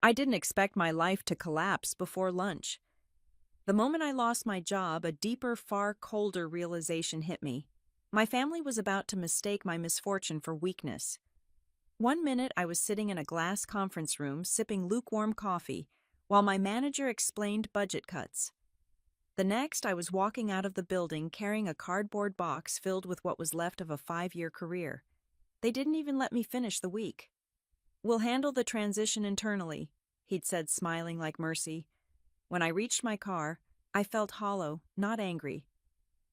I didn't expect my life to collapse before lunch. The moment I lost my job, a deeper, far colder realization hit me. My family was about to mistake my misfortune for weakness. One minute I was sitting in a glass conference room sipping lukewarm coffee while my manager explained budget cuts. The next I was walking out of the building carrying a cardboard box filled with what was left of a 5-year career. They didn't even let me finish the week. "We'll handle the transition internally," he'd said, smiling like mercy. When I reached my car, I felt hollow, not angry.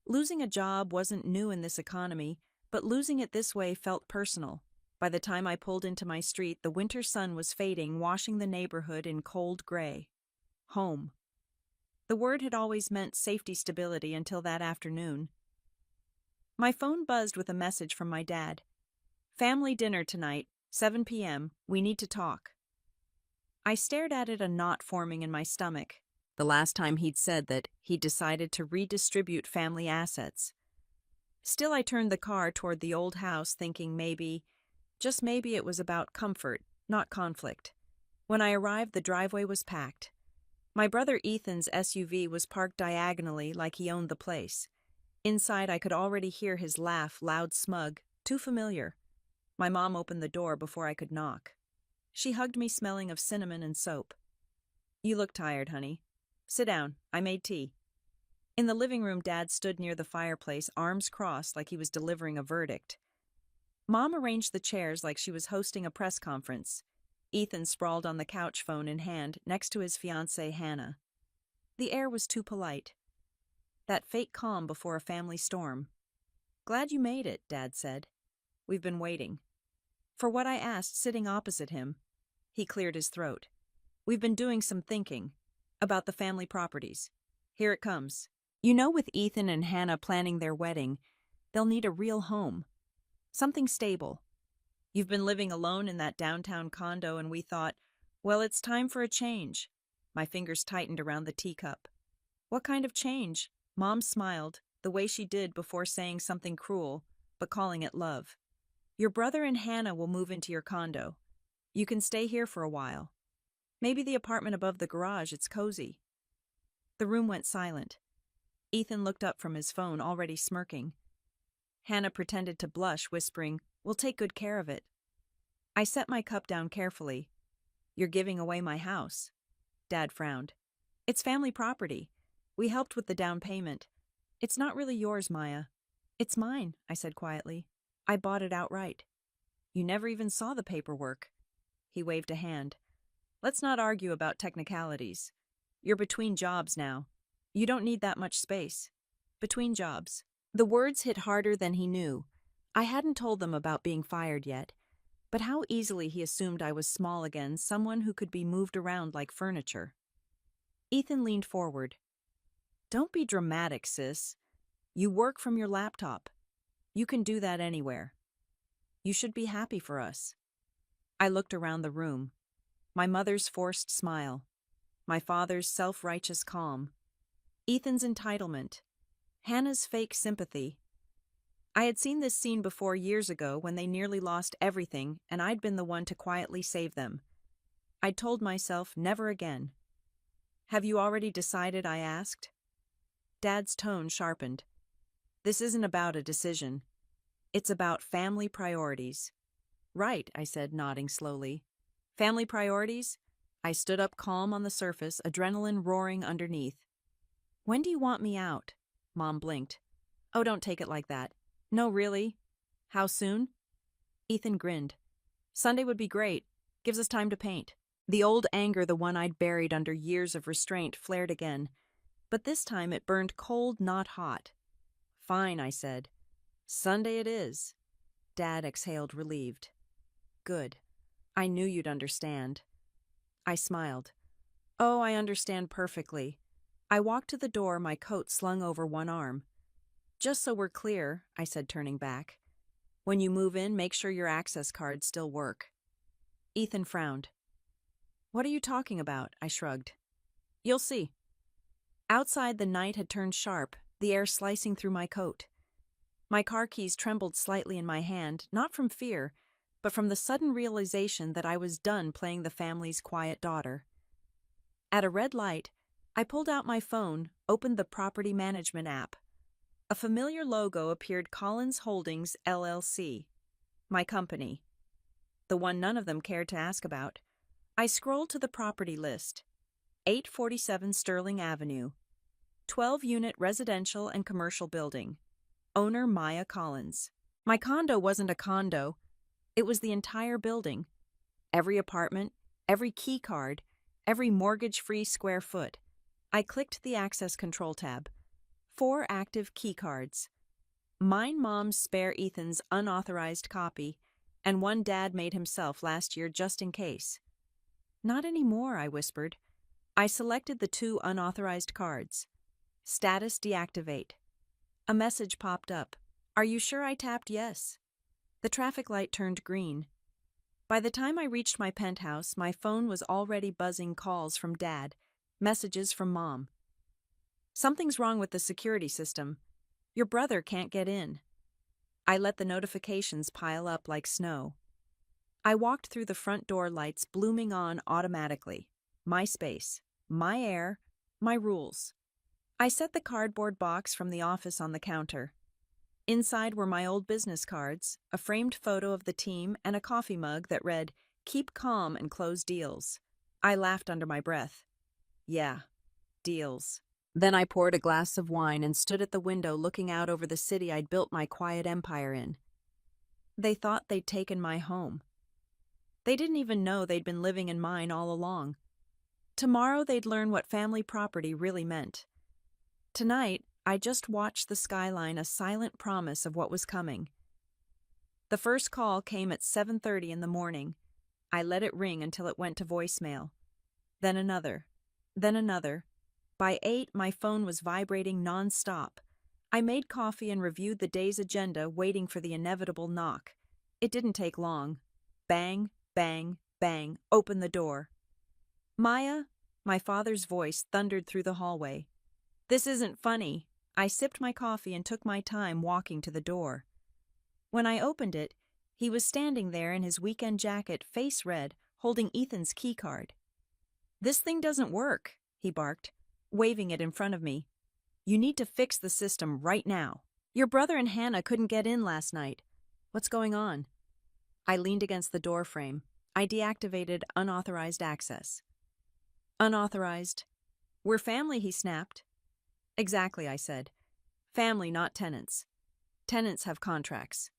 Losing a job wasn't new in this economy, but losing it this way felt personal. By the time I pulled into my street, the winter sun was fading, washing the neighborhood in cold gray. Home. The word had always meant safety stability until that afternoon. My phone buzzed with a message from my dad. "Family dinner tonight, 7 p.m. We need to talk." I stared at it, a knot forming in my stomach. The last time he'd said that he'd decided to redistribute family assets. Still, I turned the car toward the old house, thinking maybe, just maybe, it was about comfort, not conflict. When I arrived, the driveway was packed. My brother Ethan's SUV was parked diagonally like he owned the place. Inside, I could already hear his laugh, loud, smug, too familiar. My mom opened the door before I could knock. She hugged me, smelling of cinnamon and soap. "You look tired, honey. Sit down, I made tea." In the living room, Dad stood near the fireplace, arms crossed like he was delivering a verdict. Mom arranged the chairs like she was hosting a press conference. Ethan sprawled on the couch, phone in hand, next to his fiancée, Hannah. The air was too polite. That fake calm before a family storm. "Glad you made it," Dad said. "We've been waiting." For what I asked, sitting opposite him. He cleared his throat. "We've been doing some thinking about the family properties. Here it comes. You know, with Ethan and Hannah planning their wedding, they'll need a real home. Something stable. You've been living alone in that downtown condo, and we thought, well, it's time for a change." My fingers tightened around the teacup. "What kind of change?" Mom smiled, the way she did before saying something cruel, but calling it love. "Your brother and Hannah will move into your condo. You can stay here for a while. Maybe the apartment above the garage, it's cozy." The room went silent. Ethan looked up from his phone, already smirking. Hannah pretended to blush, whispering, "We'll take good care of it." I set my cup down carefully. "You're giving away my house." Dad frowned. "It's family property. We helped with the down payment. It's not really yours, Maya." "It's mine," I said quietly. "I bought it outright." "You never even saw the paperwork." He waved a hand. "Let's not argue about technicalities. You're between jobs now. You don't need that much space. Between jobs." The words hit harder than he knew. I hadn't told them about being fired yet, but how easily he assumed I was small again, someone who could be moved around like furniture. Ethan leaned forward. "Don't be dramatic, sis. You work from your laptop. You can do that anywhere. You should be happy for us." I looked around the room. My mother's forced smile. My father's self-righteous calm. Ethan's entitlement. Hannah's fake sympathy. I had seen this scene before, years ago, when they nearly lost everything, and I'd been the one to quietly save them. I'd told myself, never again. "Have you already decided?" I asked. Dad's tone sharpened. "This isn't about a decision. It's about family priorities." "Right," I said, nodding slowly. "Family priorities?" I stood up, calm on the surface, adrenaline roaring underneath. "When do you want me out?" Mom blinked. "Oh, don't take it like that." "No, really? How soon?" Ethan grinned. "Sunday would be great. Gives us time to paint." The old anger, the one I'd buried under years of restraint, flared again. But this time it burned cold, not hot. "Fine," I said. "Sunday it is." Dad exhaled, relieved. "Good. I knew you'd understand." I smiled. "Oh, I understand perfectly." I walked to the door, my coat slung over one arm. "Just so we're clear," I said, turning back. "When you move in, make sure your access cards still work." Ethan frowned. "What are you talking about?" I shrugged. "You'll see." Outside, the night had turned sharp, the air slicing through my coat. My car keys trembled slightly in my hand, not from fear, but from the sudden realization that I was done playing the family's quiet daughter. At a red light, I pulled out my phone, opened the property management app. A familiar logo appeared: Collins Holdings, LLC. My company. The one none of them cared to ask about. I scrolled to the property list. 847 Sterling Avenue. 12-unit residential and commercial building. Owner Maya Collins. My condo wasn't a condo. It was the entire building. Every apartment, every key card, every mortgage-free square foot. I clicked the access control tab. 4 active key cards. Mine Mom's spare Ethan's unauthorized copy, and one Dad made himself last year just in case. Not anymore, I whispered. I selected the 2 unauthorized cards. Status deactivate. A message popped up. Are you sure? I tapped yes. The traffic light turned green. By the time I reached my penthouse, my phone was already buzzing calls from Dad, messages from Mom. Something's wrong with the security system. Your brother can't get in. I let the notifications pile up like snow. I walked through the front door, lights blooming on automatically. My space, my air, my rules. I set the cardboard box from the office on the counter. Inside were my old business cards, a framed photo of the team, and a coffee mug that read, "Keep calm and close deals." I laughed under my breath. Yeah, deals. Then I poured a glass of wine and stood at the window looking out over the city I'd built my quiet empire in. They thought they'd taken my home. They didn't even know they'd been living in mine all along. Tomorrow they'd learn what family property really meant. Tonight, I just watched the skyline, a silent promise of what was coming. The first call came at 7:30 in the morning. I let it ring until it went to voicemail. Then another. Then another. By 8, my phone was vibrating non-stop. I made coffee and reviewed the day's agenda, waiting for the inevitable knock. It didn't take long. Bang, bang, bang, open the door. Maya, my father's voice thundered through the hallway. This isn't funny. I sipped my coffee and took my time walking to the door. When I opened it, he was standing there in his weekend jacket, face red, holding Ethan's keycard. This thing doesn't work, he barked, waving it in front of me. You need to fix the system right now. Your brother and Hannah couldn't get in last night. What's going on? I leaned against the door frame. I deactivated unauthorized access. Unauthorized. We're family, he snapped. Exactly, I said. Family, not tenants. Tenants have contracts.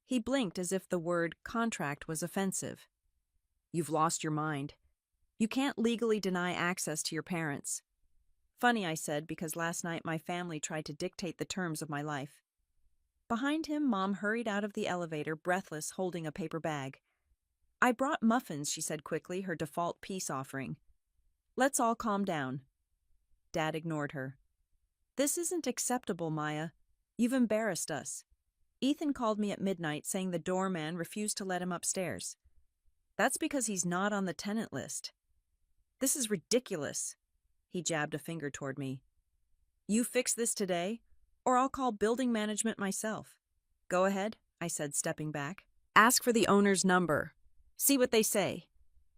He blinked as if the word contract was offensive. You've lost your mind. You can't legally deny access to your parents. Funny, I said, because last night my family tried to dictate the terms of my life. Behind him, Mom hurried out of the elevator, breathless, holding a paper bag. I brought muffins, she said quickly, her default peace offering. Let's all calm down. Dad ignored her. This isn't acceptable, Maya. You've embarrassed us. Ethan called me at midnight saying the doorman refused to let him upstairs. That's because he's not on the tenant list. This is ridiculous. He jabbed a finger toward me. You fix this today, or I'll call building management myself. Go ahead, I said, stepping back. Ask for the owner's number. See what they say.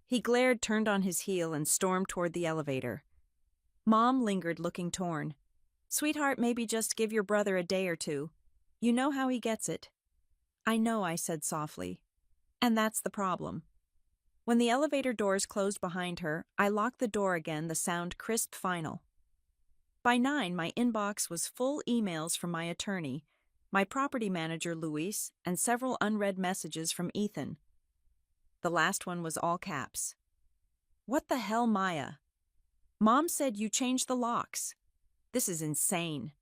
He glared, turned on his heel, and stormed toward the elevator. Mom lingered, looking torn. Sweetheart, maybe just give your brother a day or two. You know how he gets it. I know, I said softly. And that's the problem. When the elevator doors closed behind her, I locked the door again, the sound crisp, final. By 9, my inbox was full emails from my attorney, my property manager, Luis, and several unread messages from Ethan. The last one was all caps. What the hell, Maya? Mom said you changed the locks. This is insane.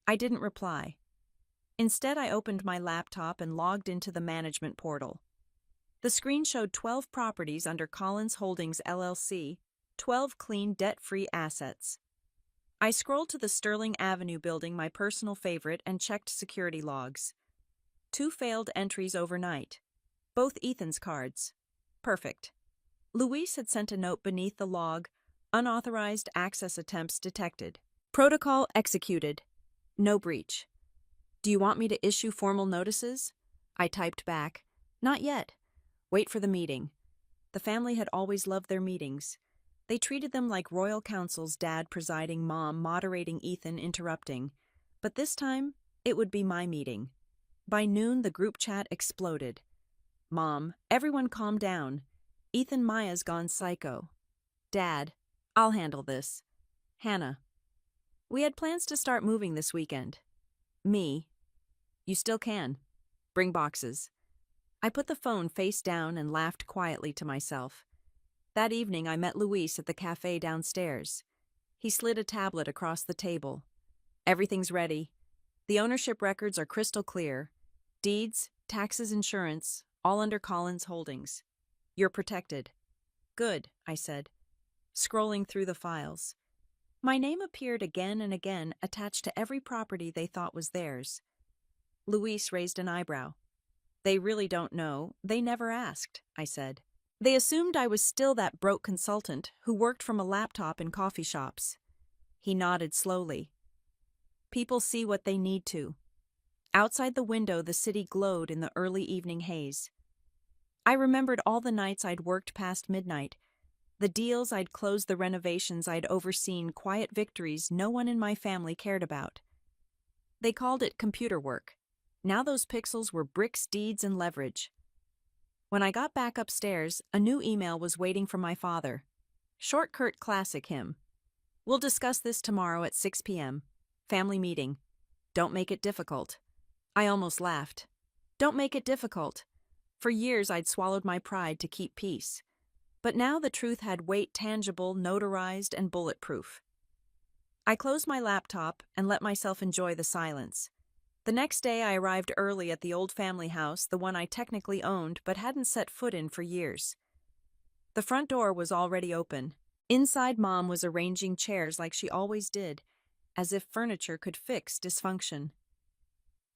I didn't reply. Instead, I opened my laptop and logged into the management portal. The screen showed 12 properties under Collins Holdings, LLC, 12 clean, debt-free assets. I scrolled to the Sterling Avenue building, my personal favorite, and checked security logs. 2 failed entries overnight. Both Ethan's cards. Perfect. Luis had sent a note beneath the log, unauthorized access attempts detected. Protocol executed. No breach. Do you want me to issue formal notices? I typed back. Not yet. Wait for the meeting. The family had always loved their meetings. They treated them like royal councils, Dad presiding, Mom moderating, Ethan interrupting. But this time, it would be my meeting. By noon, the group chat exploded. Mom, everyone calm down. Ethan, Maya's gone psycho. Dad, I'll handle this. Hannah. We had plans to start moving this weekend. Me. You still can. Bring boxes. I put the phone face down and laughed quietly to myself. That evening, I met Luis at the cafe downstairs. He slid a tablet across the table. Everything's ready. The ownership records are crystal clear. Deeds, taxes, insurance, all under Collins Holdings. You're protected. Good, I said, scrolling through the files. My name appeared again and again, attached to every property they thought was theirs. Luis raised an eyebrow. They really don't know. They never asked, I said. They assumed I was still that broke consultant who worked from a laptop in coffee shops. He nodded slowly. People see what they need to. Outside the window, the city glowed in the early evening haze. I remembered all the nights I'd worked past midnight, the deals I'd closed, the renovations I'd overseen, quiet victories no one in my family cared about. They called it computer work. Now those pixels were bricks, deeds, and leverage. When I got back upstairs, a new email was waiting from my father. Short, curt, classic him. We'll discuss this tomorrow at 6 p.m. Family meeting. Don't make it difficult. I almost laughed. Don't make it difficult. For years I'd swallowed my pride to keep peace. But now the truth had weight, tangible, notarized, and bulletproof. I closed my laptop and let myself enjoy the silence. The next day I arrived early at the old family house, the one I technically owned but hadn't set foot in for years. The front door was already open. Inside, Mom was arranging chairs like she always did, as if furniture could fix dysfunction.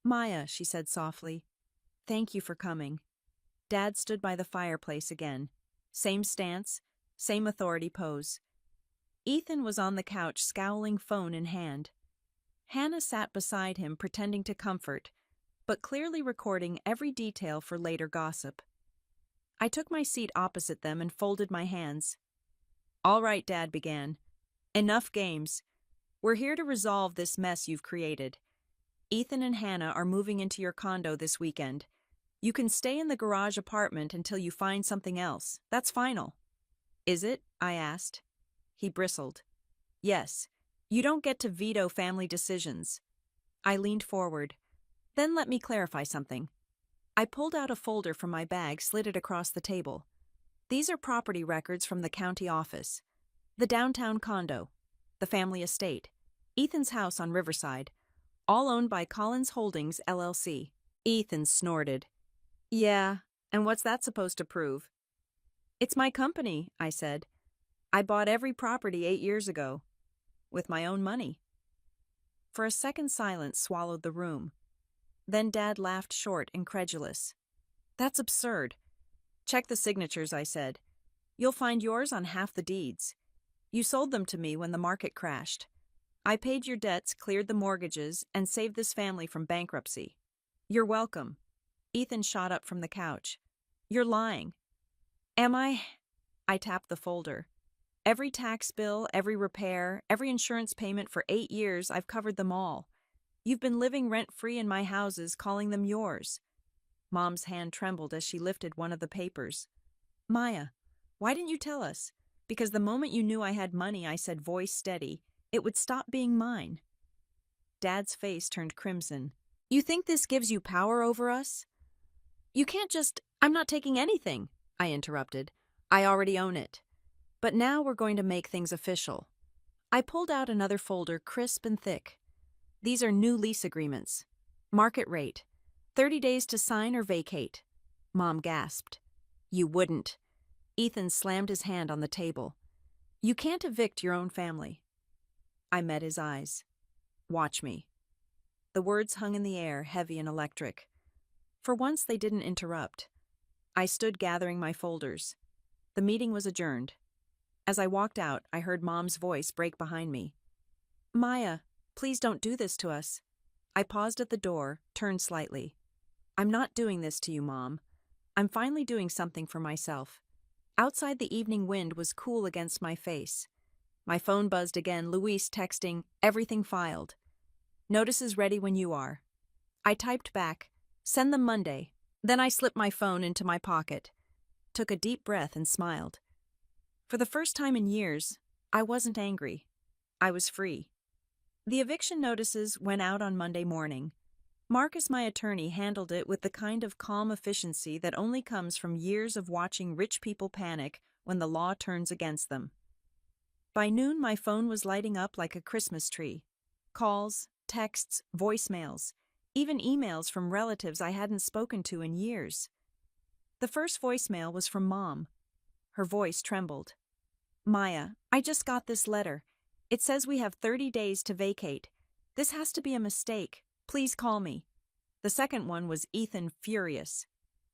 Maya, she said softly, thank you for coming. Dad stood by the fireplace again. Same stance, same authority pose. Ethan was on the couch, scowling, phone in hand. Hannah sat beside him, pretending to comfort, but clearly recording every detail for later gossip. I took my seat opposite them and folded my hands. All right, Dad began. Enough games. We're here to resolve this mess you've created. Ethan and Hannah are moving into your condo this weekend. You can stay in the garage apartment until you find something else. That's final. Is it? I asked. He bristled. Yes. You don't get to veto family decisions. I leaned forward. Then let me clarify something. I pulled out a folder from my bag, slid it across the table. These are property records from the county office. The downtown condo. The family estate. Ethan's house on Riverside. All owned by Collins Holdings, LLC. Ethan snorted. Yeah, and what's that supposed to prove? It's my company, I said. I bought every property 8 years ago. With my own money. For a second, silence swallowed the room. Then Dad laughed short, incredulous. That's absurd. Check the signatures, I said. You'll find yours on half the deeds. You sold them to me when the market crashed. I paid your debts, cleared the mortgages, and saved this family from bankruptcy. You're welcome. Ethan shot up from the couch. You're lying. Am I? I tapped the folder. Every tax bill, every repair, every insurance payment for 8 years, I've covered them all. You've been living rent-free in my houses, calling them yours. Mom's hand trembled as she lifted one of the papers. Maya, why didn't you tell us? Because the moment you knew I had money, I said, voice steady, it would stop being mine. Dad's face turned crimson. You think this gives you power over us? You can't just, I'm not taking anything, I interrupted. I already own it. But now we're going to make things official. I pulled out another folder, crisp and thick. These are new lease agreements. Market rate. 30 days to sign or vacate. Mom gasped. You wouldn't. Ethan slammed his hand on the table. You can't evict your own family. I met his eyes. Watch me. The words hung in the air, heavy and electric. For once, they didn't interrupt. I stood gathering my folders. The meeting was adjourned. As I walked out, I heard Mom's voice break behind me. Maya, please don't do this to us. I paused at the door, turned slightly. I'm not doing this to you, Mom. I'm finally doing something for myself. Outside, the evening wind was cool against my face. My phone buzzed again, Luis texting, "Everything filed. Notice is ready when you are." I typed back, "Send them Monday." Then I slipped my phone into my pocket, took a deep breath and smiled. For the first time in years, I wasn't angry. I was free. The eviction notices went out on Monday morning. Marcus, my attorney, handled it with the kind of calm efficiency that only comes from years of watching rich people panic when the law turns against them. By noon, my phone was lighting up like a Christmas tree. Calls, texts, voicemails, even emails from relatives I hadn't spoken to in years. The first voicemail was from Mom. Her voice trembled. "Maya, I just got this letter. It says we have 30 days to vacate. This has to be a mistake. Please call me." The second one was Ethan, furious.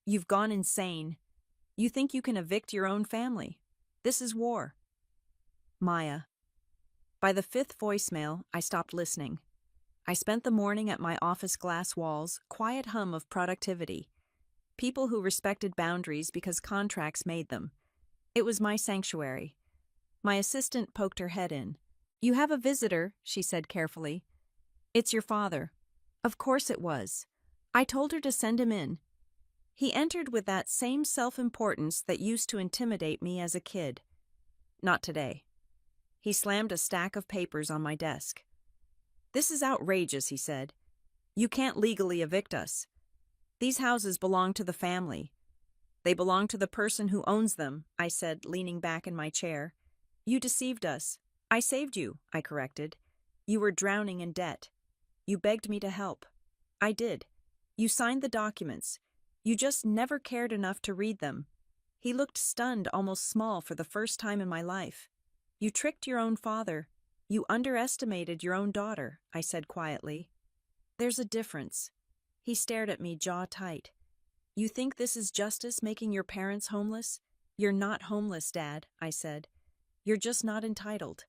"You've gone insane. You think you can evict your own family. This is war." Maya. By the fifth voicemail, I stopped listening. I spent the morning at my office glass walls, quiet hum of productivity. People who respected boundaries because contracts made them. It was my sanctuary. My assistant poked her head in. "You have a visitor," she said carefully. "It's your father." Of course it was. I told her to send him in. He entered with that same self-importance that used to intimidate me as a kid. Not today. He slammed a stack of papers on my desk. "This is outrageous," he said. "You can't legally evict us. These houses belong to the family." "They belong to the person who owns them," I said, leaning back in my chair. "You deceived us." "I saved you," I corrected. "You were drowning in debt. You begged me to help." "I did. You signed the documents. You just never cared enough to read them." He looked stunned, almost small for the first time in my life. "You tricked your own father. You underestimated your own daughter," I said quietly. "There's a difference." He stared at me, jaw tight. "You think this is justice, making your parents homeless? You're not homeless, Dad," I said. "You're just not entitled."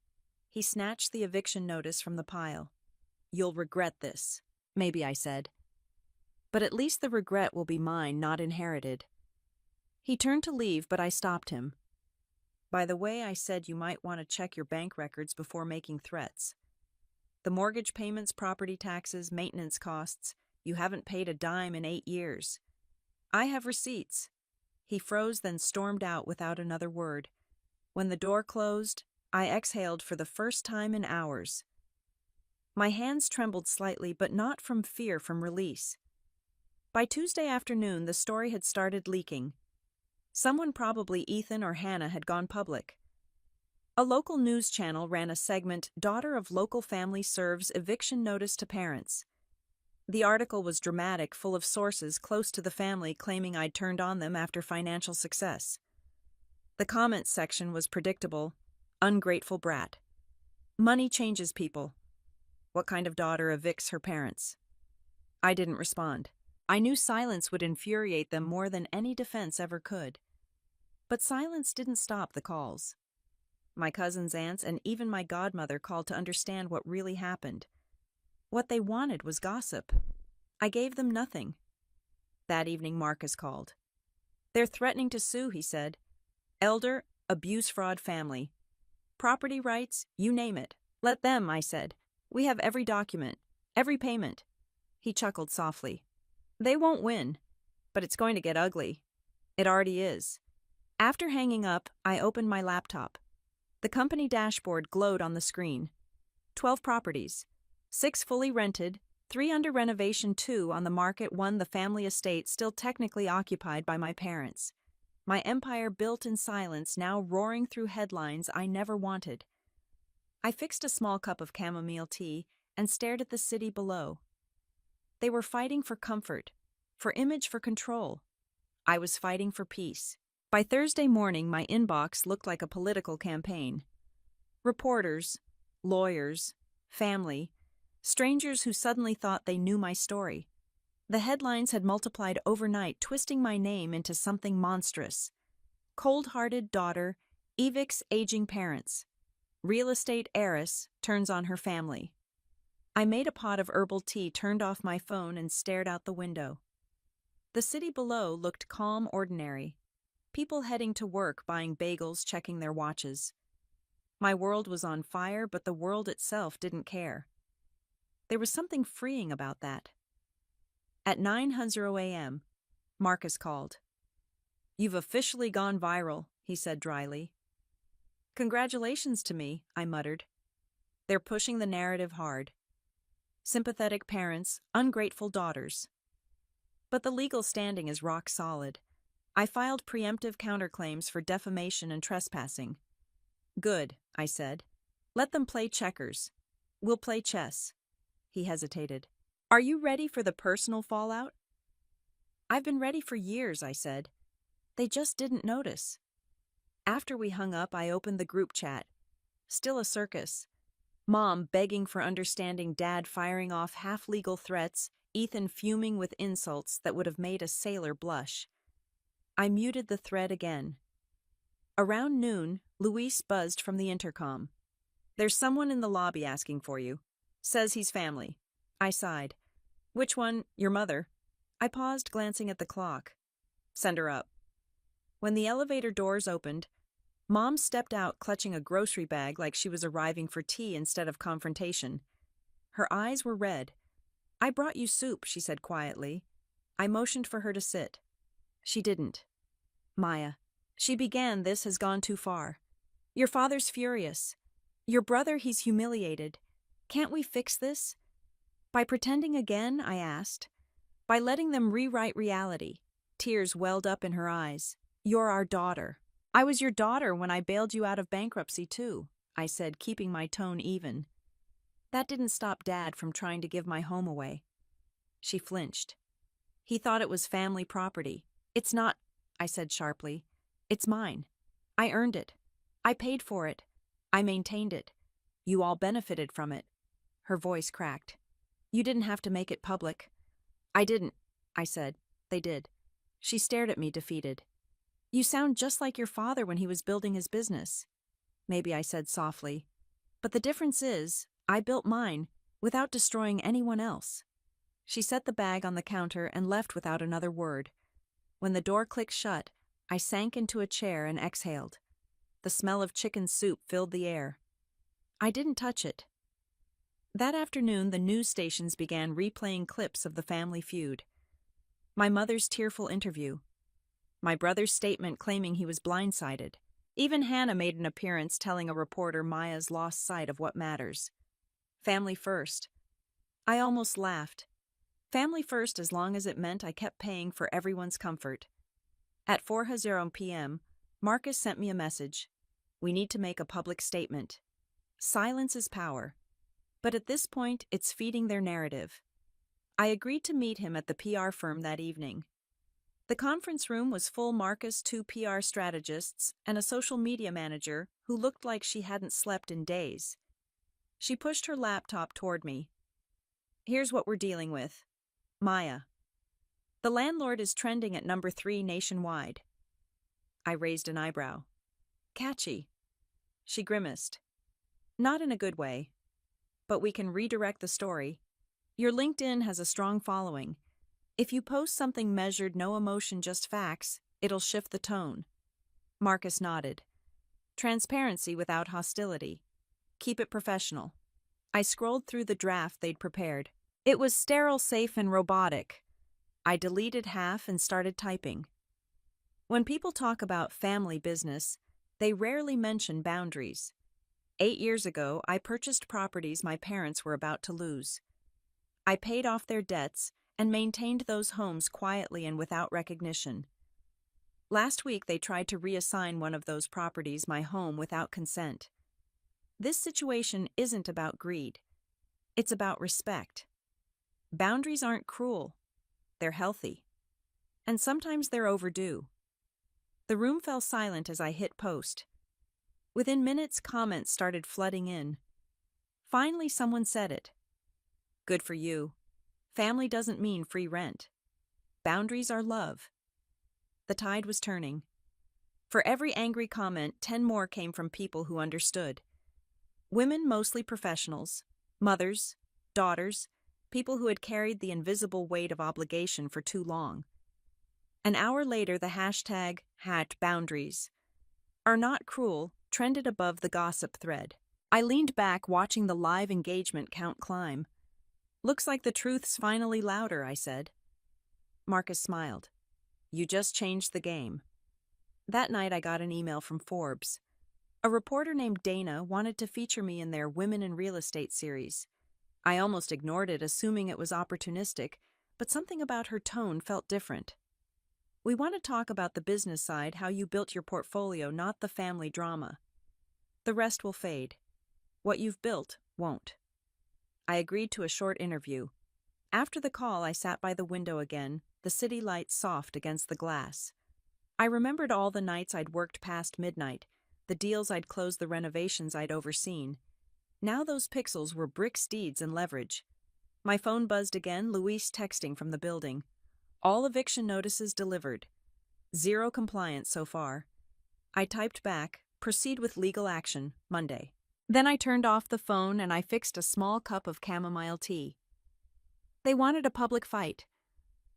He snatched the eviction notice from the pile. "You'll regret this," maybe I said. "But at least the regret will be mine, not inherited." He turned to leave, but I stopped him. "By the way, I said you might want to check your bank records before making threats. The mortgage payments, property taxes, maintenance costs, you haven't paid a dime in 8 years. I have receipts." He froze, then stormed out without another word. When the door closed, I exhaled for the first time in hours. My hands trembled slightly, but not from fear, from release. By Tuesday afternoon, the story had started leaking. Someone, probably Ethan or Hannah, had gone public. A local news channel ran a segment, "Daughter of Local Family Serves Eviction Notice to Parents." The article was dramatic, full of sources close to the family claiming I'd turned on them after financial success. The comments section was predictable. "Ungrateful brat." "Money changes people." "What kind of daughter evicts her parents?" I didn't respond. I knew silence would infuriate them more than any defense ever could. But silence didn't stop the calls. My cousins, aunts, and even my godmother called to understand what really happened. What they wanted was gossip. I gave them nothing. That evening, Marcus called. "They're threatening to sue," he said. "Elder, abuse, fraud, family. Property rights, you name it. Let them," I said. "We have every document, every payment." He chuckled softly. "They won't win, but it's going to get ugly. It already is." After hanging up, I opened my laptop. The company dashboard glowed on the screen. 12 properties. 6 fully rented, 3 under renovation, 2 on the market, 1 the family estate still technically occupied by my parents. My empire built in silence, now roaring through headlines I never wanted. I fixed a small cup of chamomile tea and stared at the city below. They were fighting for comfort, for image, for control. I was fighting for peace. By Thursday morning, my inbox looked like a political campaign. Reporters, lawyers, family, strangers who suddenly thought they knew my story. The headlines had multiplied overnight, twisting my name into something monstrous. Cold-hearted daughter evicts aging parents. Real estate heiress turns on her family. I made a pot of herbal tea, turned off my phone, and stared out the window. The city below looked calm, ordinary. People heading to work, buying bagels, checking their watches. My world was on fire, but the world itself didn't care. There was something freeing about that. At 9:00 a.m., Marcus called. "You've officially gone viral," he said dryly. "Congratulations to me," I muttered. "They're pushing the narrative hard. Sympathetic parents, ungrateful daughters. But the legal standing is rock solid. I filed preemptive counterclaims for defamation and trespassing." "Good," I said. "Let them play checkers. We'll play chess." He hesitated. "Are you ready for the personal fallout?" "I've been ready for years," I said. "They just didn't notice." After we hung up, I opened the group chat. Still a circus. Mom begging for understanding, Dad firing off half-legal threats, Ethan fuming with insults that would have made a sailor blush. I muted the thread again. Around noon, Luis buzzed from the intercom. "There's someone in the lobby asking for you. Says he's family." I sighed. "Which one? Your mother?" I paused, glancing at the clock. "Send her up." When the elevator doors opened, Mom stepped out clutching a grocery bag like she was arriving for tea instead of confrontation. Her eyes were red. "I brought you soup," she said quietly. I motioned for her to sit. She didn't. "Maya," she began, "this has gone too far. Your father's furious. Your brother, he's humiliated. Can't we fix this?" "By pretending again?" I asked. "By letting them rewrite reality." Tears welled up in her eyes. "You're our daughter." "I was your daughter when I bailed you out of bankruptcy, too," I said, keeping my tone even. "That didn't stop Dad from trying to give my home away." She flinched. "He thought it was family property." "It's not," I said sharply. "It's mine. I earned it. I paid for it. I maintained it. You all benefited from it." Her voice cracked. "You didn't have to make it public." "I didn't," I said. "They did." She stared at me, defeated. "You sound just like your father when he was building his business." Maybe I said softly. "But the difference is, I built mine without destroying anyone else." She set the bag on the counter and left without another word. When the door clicked shut, I sank into a chair and exhaled. The smell of chicken soup filled the air. I didn't touch it. That afternoon, the news stations began replaying clips of the family feud. My mother's tearful interview. My brother's statement claiming he was blindsided. Even Hannah made an appearance telling a reporter Maya's lost sight of what matters. Family first. I almost laughed. Family first as long as it meant I kept paying for everyone's comfort. At 4:00 p.m., Marcus sent me a message. "We need to make a public statement. Silence is power." But at this point, it's feeding their narrative. I agreed to meet him at the PR firm that evening. The conference room was full. Marcus, 2 PR strategists, and a social media manager who looked like she hadn't slept in days. She pushed her laptop toward me. "Here's what we're dealing with. Maya. The landlord is trending at number 3 nationwide." I raised an eyebrow. "Catchy." She grimaced. "Not in a good way. But we can redirect the story. Your LinkedIn has a strong following. If you post something measured, no emotion, just facts, it'll shift the tone." Marcus nodded. "Transparency without hostility. Keep it professional." I scrolled through the draft they'd prepared. It was sterile, safe, and robotic. I deleted half and started typing. When people talk about family business, they rarely mention boundaries. 8 years ago, I purchased properties my parents were about to lose. I paid off their debts and maintained those homes quietly and without recognition. Last week, they tried to reassign one of those properties my home without consent. This situation isn't about greed. It's about respect. Boundaries aren't cruel. They're healthy. And sometimes they're overdue. The room fell silent as I hit post. Within minutes, comments started flooding in. Finally, someone said it. "Good for you. Family doesn't mean free rent. Boundaries are love." The tide was turning. For every angry comment, 10 more came from people who understood. Women, mostly professionals, mothers, daughters, people who had carried the invisible weight of obligation for too long. An hour later, the hashtag #boundaries are not cruel trended above the gossip thread. I leaned back, watching the live engagement count climb. Looks like the truth's finally louder, I said. Marcus smiled. You just changed the game. That night I got an email from Forbes. A reporter named Dana wanted to feature me in their Women in Real Estate series. I almost ignored it, assuming it was opportunistic, but something about her tone felt different. We want to talk about the business side, how you built your portfolio, not the family drama. The rest will fade. What you've built won't. I agreed to a short interview. After the call, I sat by the window again, the city lights soft against the glass. I remembered all the nights I'd worked past midnight, the deals I'd closed, the renovations I'd overseen. Now those pixels were bricks, deeds, and leverage. My phone buzzed again, Luis texting from the building. All eviction notices delivered. 0 compliance so far. I typed back, proceed with legal action, Monday. Then I turned off the phone and I fixed a small cup of chamomile tea. They wanted a public fight.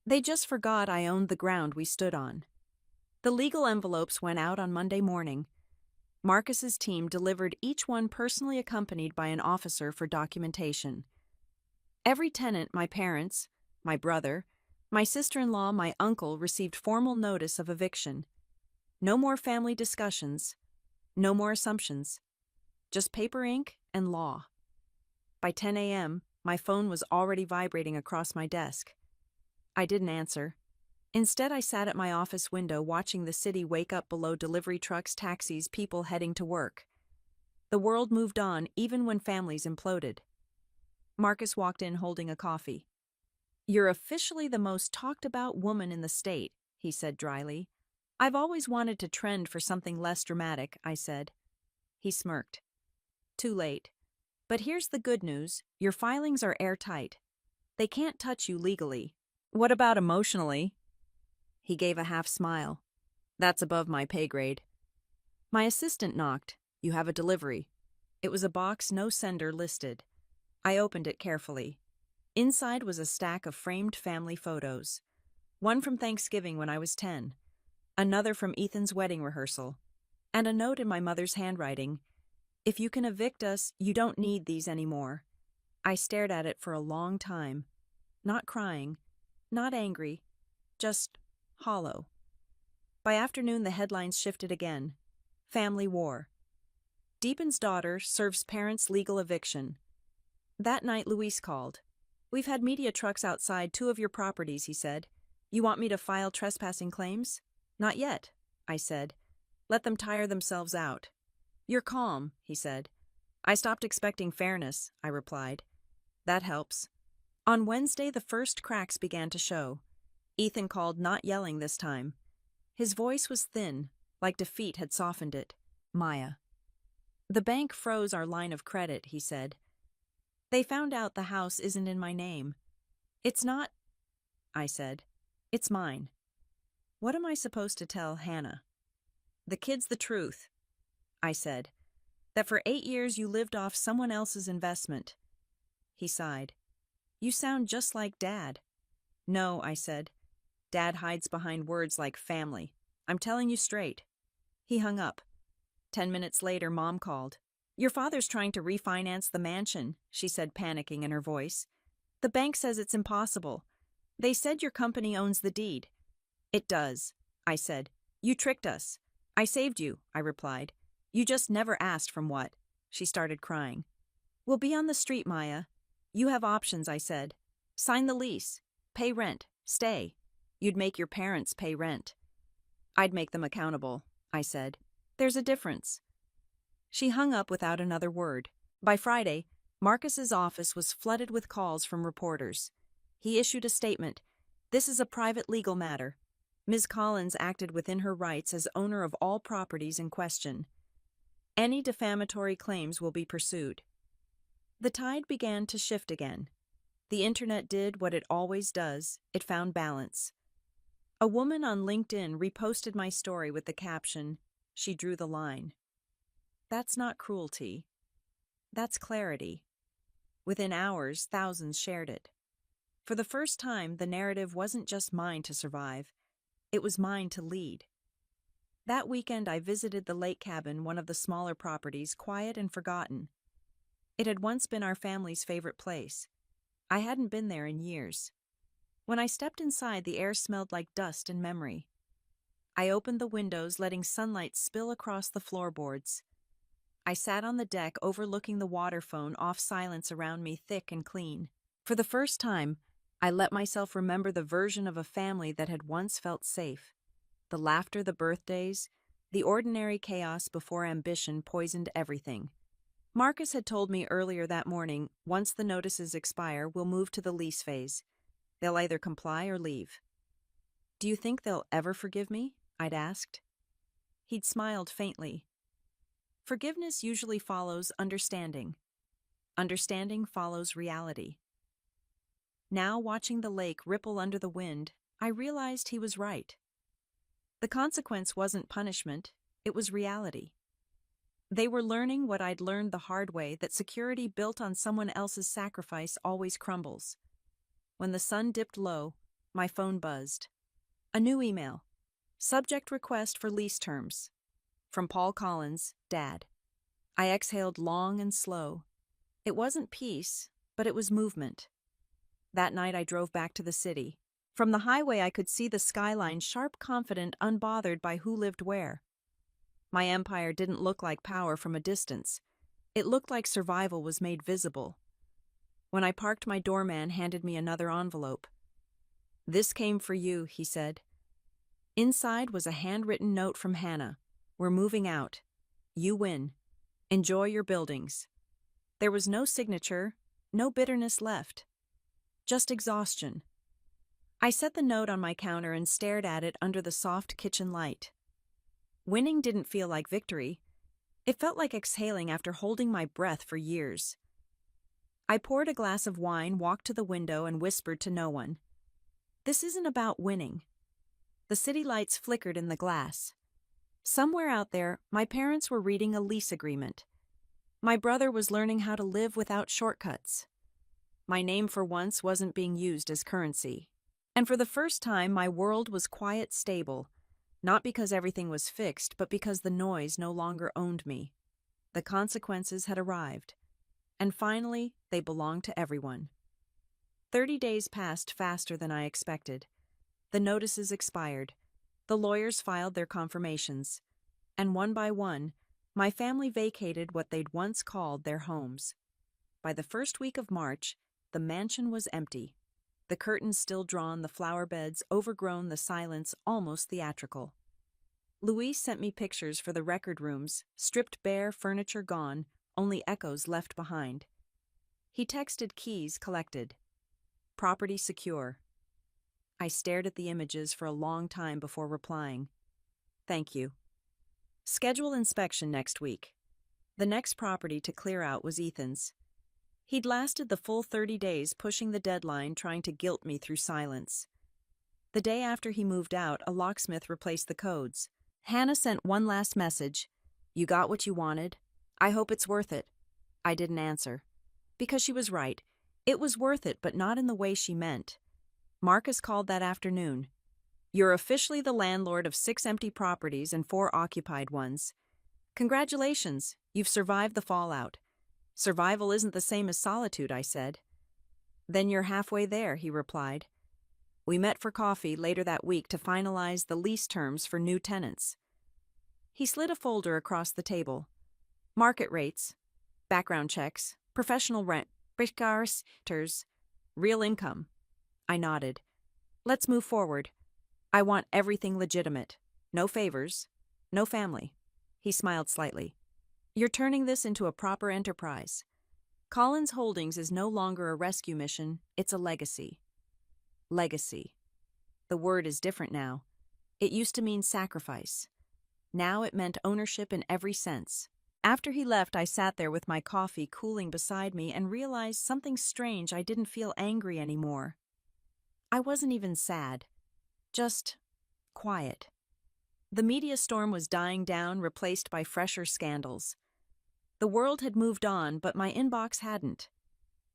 They just forgot I owned the ground we stood on. The legal envelopes went out on Monday morning. Marcus's team delivered, each one personally accompanied by an officer for documentation. Every tenant, my parents, my brother, my sister-in-law, my uncle, received formal notice of eviction. No more family discussions, no more assumptions, just paper, ink, and law. By 10 a.m., my phone was already vibrating across my desk. I didn't answer. Instead, I sat at my office window watching the city wake up below, delivery trucks, taxis, people heading to work. The world moved on even when families imploded. Marcus walked in holding a coffee. You're officially the most talked about woman in the state, he said dryly. I've always wanted to trend for something less dramatic, I said. He smirked. Too late. But here's the good news, your filings are airtight. They can't touch you legally. What about emotionally? He gave a half smile. That's above my pay grade. My assistant knocked. You have a delivery. It was a box, no sender listed. I opened it carefully. Inside was a stack of framed family photos. One from Thanksgiving when I was 10. Another from Ethan's wedding rehearsal. And a note in my mother's handwriting. If you can evict us, you don't need these anymore. I stared at it for a long time. Not crying, not angry, just hollow. By afternoon, the headlines shifted again. Family war. Deepan's daughter serves parents' legal eviction. That night, Luis called. We've had media trucks outside 2 of your properties, he said. You want me to file trespassing claims? Not yet, I said. Let them tire themselves out. You're calm, he said. I stopped expecting fairness, I replied. That helps. On Wednesday, the first cracks began to show. Ethan called, not yelling this time. His voice was thin, like defeat had softened it. Maya. The bank froze our line of credit, he said. They found out the house isn't in my name. It's not, I said. It's mine. What am I supposed to tell Hannah? The kid's the truth, I said. That for 8 years you lived off someone else's investment. He sighed. You sound just like Dad. No, I said. Dad hides behind words like family. I'm telling you straight. He hung up. 10 minutes later, Mom called. Your father's trying to refinance the mansion, she said, panicking in her voice. The bank says it's impossible. They said your company owns the deed. It does, I said. You tricked us. I saved you, I replied. You just never asked from what. She started crying. We'll be on the street, Maya. You have options, I said. Sign the lease. Pay rent. Stay. You'd make your parents pay rent. I'd make them accountable, I said. There's a difference. She hung up without another word. By Friday, Marcus's office was flooded with calls from reporters. He issued a statement. This is a private legal matter. Ms. Collins acted within her rights as owner of all properties in question. Any defamatory claims will be pursued. The tide began to shift again. The internet did what it always does. It found balance. A woman on LinkedIn reposted my story with the caption, "She drew the line." That's not cruelty. That's clarity. Within hours, thousands shared it. For the first time, the narrative wasn't just mine to survive. It was mine to lead. That weekend, I visited the lake cabin, one of the smaller properties, quiet and forgotten. It had once been our family's favorite place. I hadn't been there in years. When I stepped inside, the air smelled like dust and memory. I opened the windows, letting sunlight spill across the floorboards. I sat on the deck, overlooking the water phone, off silence around me, thick and clean. For the first time, I let myself remember the version of a family that had once felt safe. The laughter, the birthdays, the ordinary chaos before ambition poisoned everything. Marcus had told me earlier that morning, once the notices expire, we'll move to the lease phase. They'll either comply or leave. Do you think they'll ever forgive me? I'd asked. He'd smiled faintly. Forgiveness usually follows understanding. Understanding follows reality. Now, watching the lake ripple under the wind, I realized he was right. The consequence wasn't punishment, it was reality. They were learning what I'd learned the hard way, that security built on someone else's sacrifice always crumbles. When the sun dipped low, my phone buzzed. A new email. Subject: request for lease terms. From Paul Collins, Dad. I exhaled long and slow. It wasn't peace, but it was movement. That night I drove back to the city. From the highway I could see the skyline, sharp, confident, unbothered by who lived where. My empire didn't look like power from a distance. It looked like survival was made visible. When I parked, my doorman handed me another envelope. "This came for you," he said. Inside was a handwritten note from Hannah. "We're moving out. You win. Enjoy your buildings." There was no signature, no bitterness left. Just exhaustion. I set the note on my counter and stared at it under the soft kitchen light. Winning didn't feel like victory. It felt like exhaling after holding my breath for years. I poured a glass of wine, walked to the window, and whispered to no one. This isn't about winning. The city lights flickered in the glass. Somewhere out there, my parents were reading a lease agreement. My brother was learning how to live without shortcuts. My name for once wasn't being used as currency. And for the first time, my world was quiet, stable. Not because everything was fixed, but because the noise no longer owned me. The consequences had arrived. And finally, they belonged to everyone. 30 days passed faster than I expected. The notices expired. The lawyers filed their confirmations. And one by one, my family vacated what they'd once called their homes. By the first week of March, the mansion was empty. The curtains still drawn, the flower beds overgrown, the silence almost theatrical. Luis sent me pictures for the record rooms, stripped bare, furniture gone, only echoes left behind. He texted keys collected. Property secure. I stared at the images for a long time before replying. Thank you. Schedule inspection next week. The next property to clear out was Ethan's. He'd lasted the full 30 days, pushing the deadline, trying to guilt me through silence. The day after he moved out, a locksmith replaced the codes. Hannah sent one last message. "You got what you wanted. I hope it's worth it." I didn't answer. Because she was right. It was worth it, but not in the way she meant. Marcus called that afternoon. "You're officially the landlord of 6 empty properties and 4 occupied ones. Congratulations, you've survived the fallout." "Survival isn't the same as solitude," I said. "Then you're halfway there," he replied. We met for coffee later that week to finalize the lease terms for new tenants. He slid a folder across the table. Market rates, background checks, professional rent, real income. I nodded. "Let's move forward. I want everything legitimate. No favors, no family." He smiled slightly. "You're turning this into a proper enterprise. Collins Holdings is no longer a rescue mission, it's a legacy." Legacy. The word is different now. It used to mean sacrifice. Now it meant ownership in every sense. After he left, I sat there with my coffee cooling beside me and realized something strange. I didn't feel angry anymore. I wasn't even sad. Just quiet. The media storm was dying down, replaced by fresher scandals. The world had moved on, but my inbox hadn't.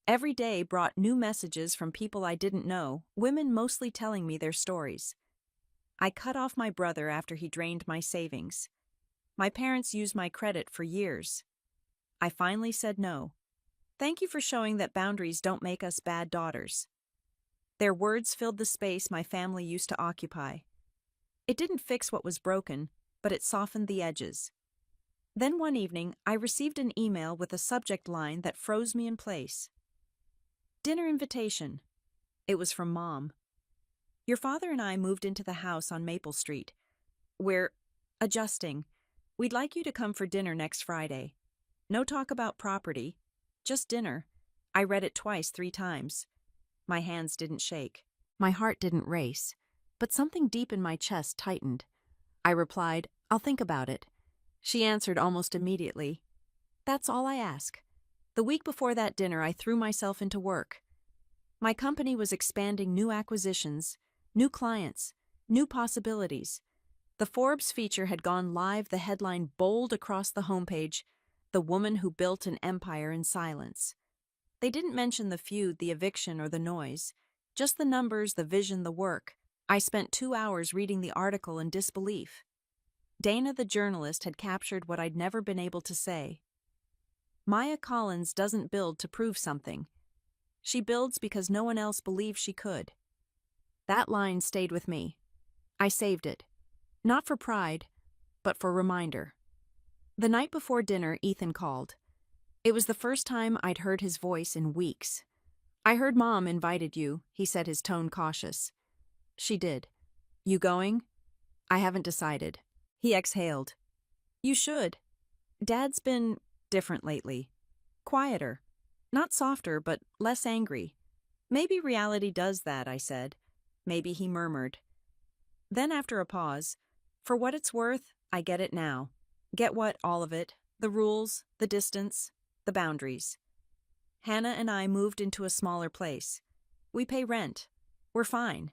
Every day brought new messages from people I didn't know, women mostly telling me their stories. I cut off my brother after he drained my savings. My parents used my credit for years. I finally said no. Thank you for showing that boundaries don't make us bad daughters. Their words filled the space my family used to occupy. It didn't fix what was broken, but it softened the edges. Then one evening, I received an email with a subject line that froze me in place. Dinner invitation. It was from Mom. Your father and I moved into the house on Maple Street. We're adjusting. We'd like you to come for dinner next Friday. No talk about property, just dinner. I read it twice, 3 times. My hands didn't shake. My heart didn't race, but something deep in my chest tightened. I replied, I'll think about it. She answered almost immediately, That's all I ask. The week before that dinner, I threw myself into work. My company was expanding new acquisitions, new clients, new possibilities. The Forbes feature had gone live, the headline bold across the homepage, The Woman Who Built an Empire in Silence. They didn't mention the feud, the eviction, or the noise. Just the numbers, the vision, the work. I spent 2 hours reading the article in disbelief. Dana, the journalist, had captured what I'd never been able to say. Maya Collins doesn't build to prove something. She builds because no one else believed she could. That line stayed with me. I saved it. Not for pride, but for reminder. The night before dinner, Ethan called. It was the first time I'd heard his voice in weeks. I heard Mom invited you, he said, his tone cautious. She did. You going? I haven't decided. He exhaled. You should. Dad's been different lately. Quieter. Not softer, but less angry. Maybe reality does that, I said. Maybe, he murmured. Then after a pause, for what it's worth, I get it now. Get what? All of it. The rules, the distance, the boundaries. Hannah and I moved into a smaller place. We pay rent. We're fine.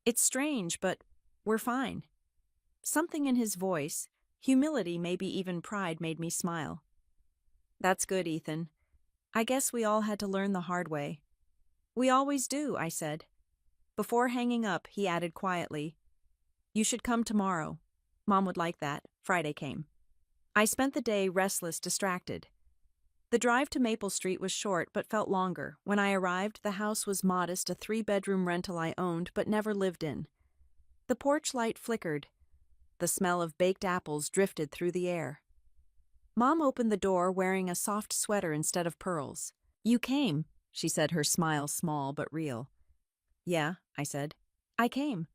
It's strange, but we're fine. Something in his voice, humility, maybe even pride, made me smile. That's good, Ethan. I guess we all had to learn the hard way. We always do, I said. Before hanging up, he added quietly, You should come tomorrow. Mom would like that. Friday came. I spent the day restless, distracted. The drive to Maple Street was short but felt longer. When I arrived, the house was modest, a 3-bedroom rental I owned but never lived in. The porch light flickered. The smell of baked apples drifted through the air. Mom opened the door wearing a soft sweater instead of pearls. You came, she said, her smile small but real. Yeah, I said. I came.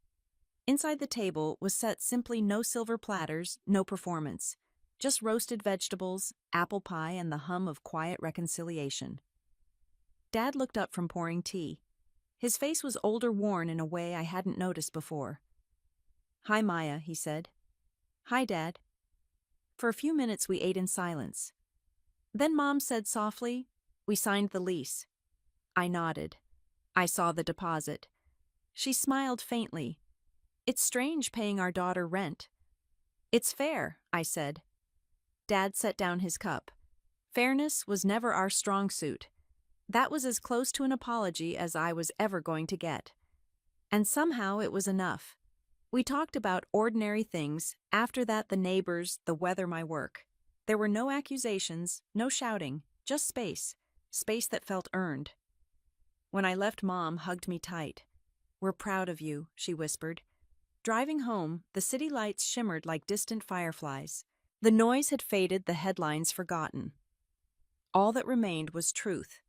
Inside the table was set simply no silver platters, no performance. Just roasted vegetables, apple pie, and the hum of quiet reconciliation. Dad looked up from pouring tea. His face was older, worn in a way I hadn't noticed before. Hi, Maya, he said. Hi, Dad. For a few minutes we ate in silence. Then Mom said softly, We signed the lease. I nodded. I saw the deposit. She smiled faintly. It's strange paying our daughter rent. It's fair, I said. Dad set down his cup. Fairness was never our strong suit. That was as close to an apology as I was ever going to get. And somehow it was enough. We talked about ordinary things. After that, the neighbors, the weather, my work. There were no accusations, no shouting, just space. Space that felt earned. When I left, Mom hugged me tight. We're proud of you, she whispered. Driving home, the city lights shimmered like distant fireflies. The noise had faded, the headlines forgotten. All that remained was truth.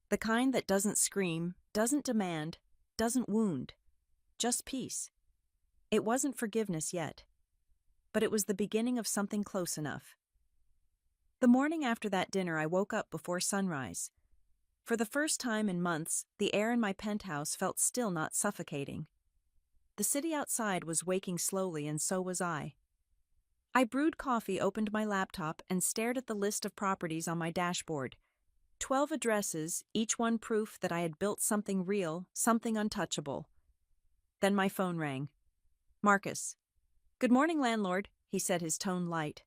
The kind that doesn't scream, doesn't demand, doesn't wound. Just peace. It wasn't forgiveness yet, but it was the beginning of something close enough. The morning after that dinner, I woke up before sunrise. For the first time in months, the air in my penthouse felt still, not suffocating. The city outside was waking slowly, and so was I. I brewed coffee, opened my laptop, and stared at the list of properties on my dashboard. 12 addresses, each one proof that I had built something real, something untouchable. Then my phone rang. Marcus. Good morning, landlord, he said, his tone light.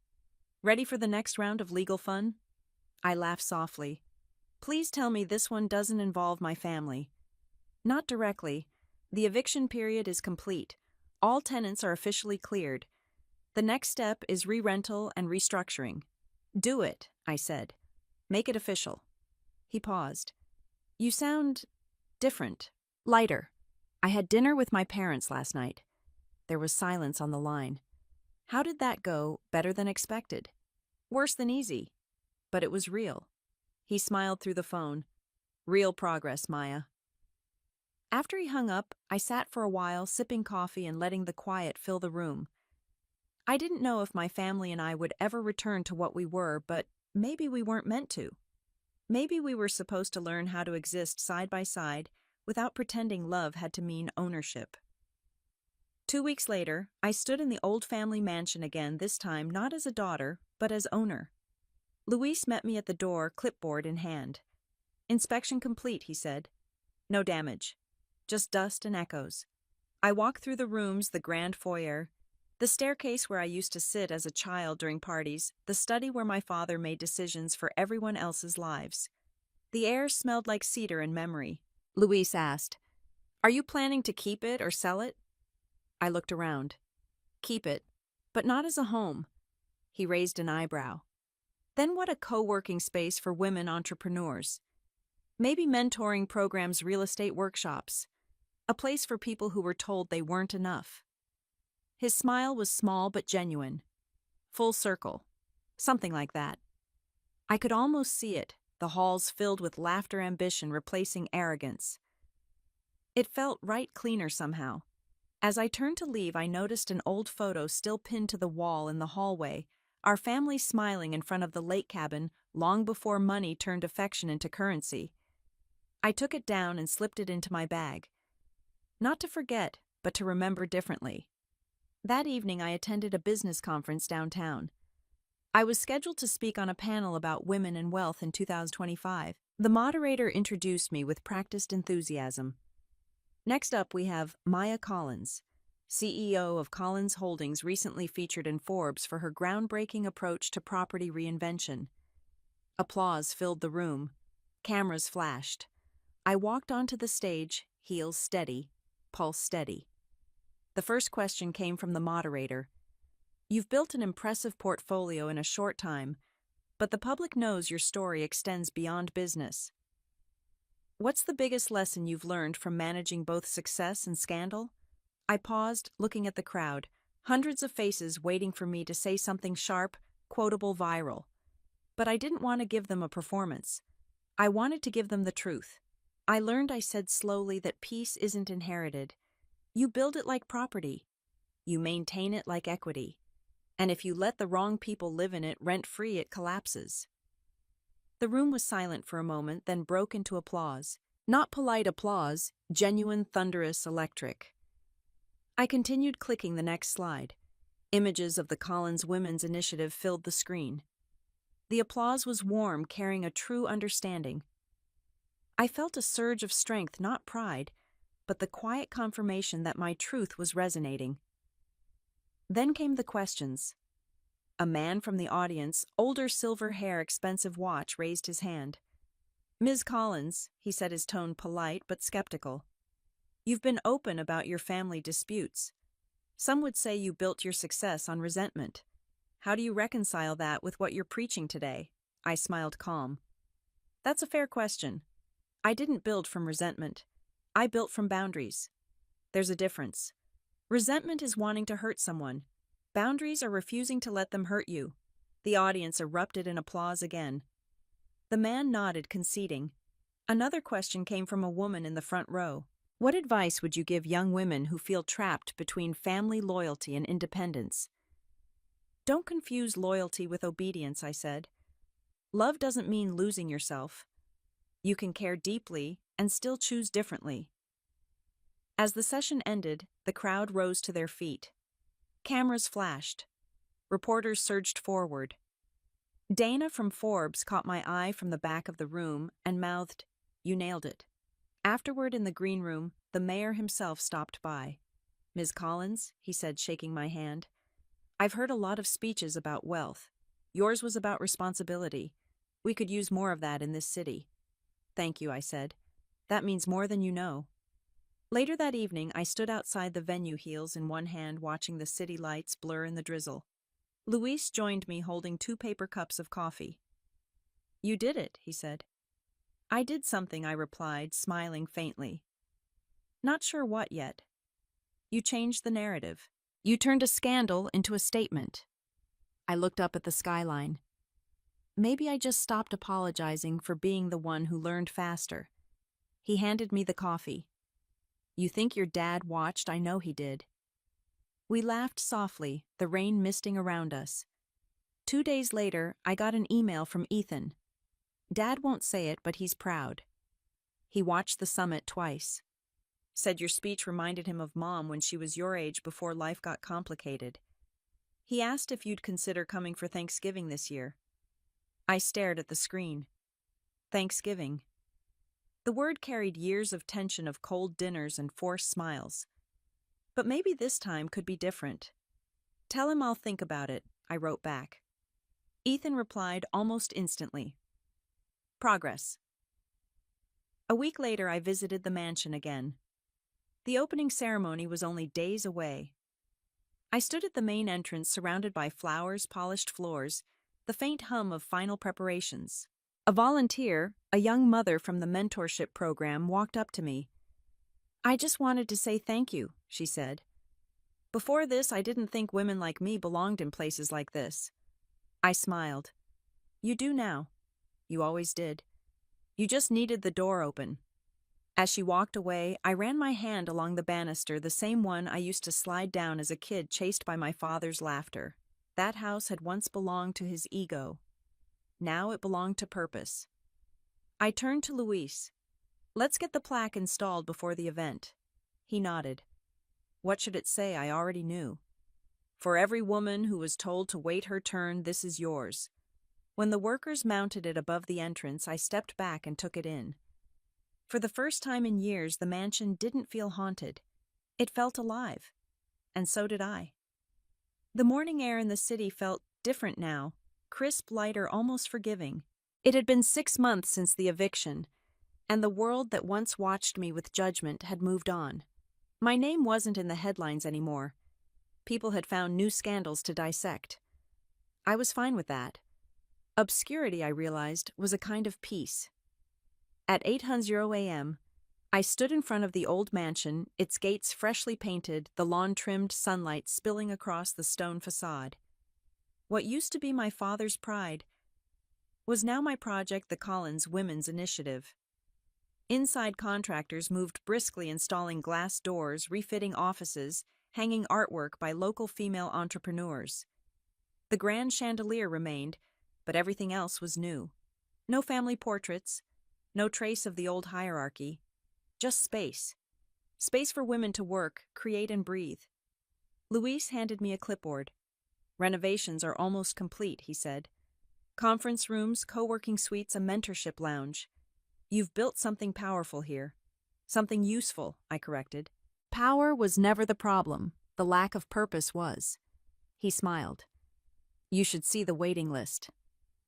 Ready for the next round of legal fun? I laughed softly. Please tell me this one doesn't involve my family. Not directly. The eviction period is complete. All tenants are officially cleared. The next step is re-rental and restructuring. Do it, I said. Make it official. He paused. You sound different, lighter. I had dinner with my parents last night. There was silence on the line. How did that go? Better than expected. Worse than easy. But it was real. He smiled through the phone. Real progress, Maya. After he hung up, I sat for a while, sipping coffee and letting the quiet fill the room. I didn't know if my family and I would ever return to what we were, but maybe we weren't meant to. Maybe we were supposed to learn how to exist side by side without pretending love had to mean ownership. 2 weeks later, I stood in the old family mansion again, this time not as a daughter, but as owner. Luis met me at the door, clipboard in hand. Inspection complete, he said. No damage. Just dust and echoes. I walked through the rooms, the grand foyer, the staircase where I used to sit as a child during parties, the study where my father made decisions for everyone else's lives. The air smelled like cedar and memory. Luis asked, Are you planning to keep it or sell it? I looked around. Keep it, but not as a home. He raised an eyebrow. Then what a co-working space for women entrepreneurs. Maybe mentoring programs, real estate workshops. A place for people who were told they weren't enough. His smile was small but genuine. Full circle. Something like that. I could almost see it, the halls filled with laughter, ambition replacing arrogance. It felt right cleaner somehow. As I turned to leave, I noticed an old photo still pinned to the wall in the hallway, our family smiling in front of the lake cabin long before money turned affection into currency. I took it down and slipped it into my bag. Not to forget, but to remember differently. That evening, I attended a business conference downtown. I was scheduled to speak on a panel about women and wealth in 2025. The moderator introduced me with practiced enthusiasm. Next up, we have Maya Collins, CEO of Collins Holdings, recently featured in Forbes for her groundbreaking approach to property reinvention. Applause filled the room. Cameras flashed. I walked onto the stage, heels steady, pulse steady. The first question came from the moderator. You've built an impressive portfolio in a short time, but the public knows your story extends beyond business. What's the biggest lesson you've learned from managing both success and scandal? I paused, looking at the crowd, hundreds of faces waiting for me to say something sharp, quotable, viral. But I didn't want to give them a performance. I wanted to give them the truth. I learned, I said slowly, that peace isn't inherited. You build it like property. You maintain it like equity. And if you let the wrong people live in it rent-free, it collapses. The room was silent for a moment, then broke into applause. Not polite applause, genuine, thunderous, electric. I continued clicking the next slide. Images of the Collins Women's Initiative filled the screen. The applause was warm, carrying a true understanding. I felt a surge of strength, not pride, but the quiet confirmation that my truth was resonating. Then came the questions. A man from the audience, older, silver hair, expensive watch, raised his hand. Ms. Collins, he said, his tone polite but skeptical. You've been open about your family disputes. Some would say you built your success on resentment. How do you reconcile that with what you're preaching today? I smiled calm. That's a fair question. I didn't build from resentment. I built from boundaries. There's a difference. Resentment is wanting to hurt someone. Boundaries are refusing to let them hurt you. The audience erupted in applause again. The man nodded, conceding. Another question came from a woman in the front row. What advice would you give young women who feel trapped between family loyalty and independence? Don't confuse loyalty with obedience, I said. Love doesn't mean losing yourself. You can care deeply and still choose differently. As the session ended, the crowd rose to their feet. Cameras flashed. Reporters surged forward. Dana from Forbes caught my eye from the back of the room and mouthed, "You nailed it." Afterward, in the green room, the mayor himself stopped by. "Ms. Collins," he said, shaking my hand, "I've heard a lot of speeches about wealth. Yours was about responsibility. We could use more of that in this city." "Thank you," I said. "That means more than you know." Later that evening, I stood outside the venue, heels in one hand, watching the city lights blur in the drizzle. Luis joined me holding 2 paper cups of coffee. "You did it," he said. "I did something," I replied, smiling faintly. "Not sure what yet." "You changed the narrative. You turned a scandal into a statement." I looked up at the skyline. Maybe I just stopped apologizing for being the one who learned faster. He handed me the coffee. "You think your dad watched? I know he did." We laughed softly, the rain misting around us. 2 days later, I got an email from Ethan. Dad won't say it, but he's proud. He watched the summit twice. Said your speech reminded him of Mom when she was your age before life got complicated. He asked if you'd consider coming for Thanksgiving this year. I stared at the screen. Thanksgiving. The word carried years of tension of cold dinners and forced smiles. But maybe this time could be different. "Tell him I'll think about it," I wrote back. Ethan replied almost instantly. Progress. A week later, I visited the mansion again. The opening ceremony was only days away. I stood at the main entrance surrounded by flowers, polished floors, the faint hum of final preparations. A volunteer, a young mother from the mentorship program, walked up to me. "I just wanted to say thank you," she said. "Before this, I didn't think women like me belonged in places like this." I smiled. "You do now. You always did. You just needed the door open." As she walked away, I ran my hand along the banister, the same one I used to slide down as a kid, chased by my father's laughter. That house had once belonged to his ego. Now it belonged to purpose. I turned to Luis. "Let's get the plaque installed before the event." He nodded. What should it say? I already knew. "For every woman who was told to wait her turn, this is yours." When the workers mounted it above the entrance, I stepped back and took it in. For the first time in years, the mansion didn't feel haunted. It felt alive. And so did I. The morning air in the city felt different now, crisp, lighter, almost forgiving. It had been 6 months since the eviction, and the world that once watched me with judgment had moved on. My name wasn't in the headlines anymore. People had found new scandals to dissect. I was fine with that. Obscurity, I realized, was a kind of peace. At 8:00 a.m., I stood in front of the old mansion, its gates freshly painted, the lawn trimmed, sunlight spilling across the stone facade. What used to be my father's pride was now my project, the Collins Women's Initiative. Inside, contractors moved briskly, installing glass doors, refitting offices, hanging artwork by local female entrepreneurs. The grand chandelier remained, but everything else was new. No family portraits, no trace of the old hierarchy, just space. Space for women to work, create, and breathe. Luis handed me a clipboard. "Renovations are almost complete," he said. "Conference rooms, co-working suites, a mentorship lounge. You've built something powerful here." "Something useful," I corrected. Power was never the problem. The lack of purpose was. He smiled. "You should see the waiting list.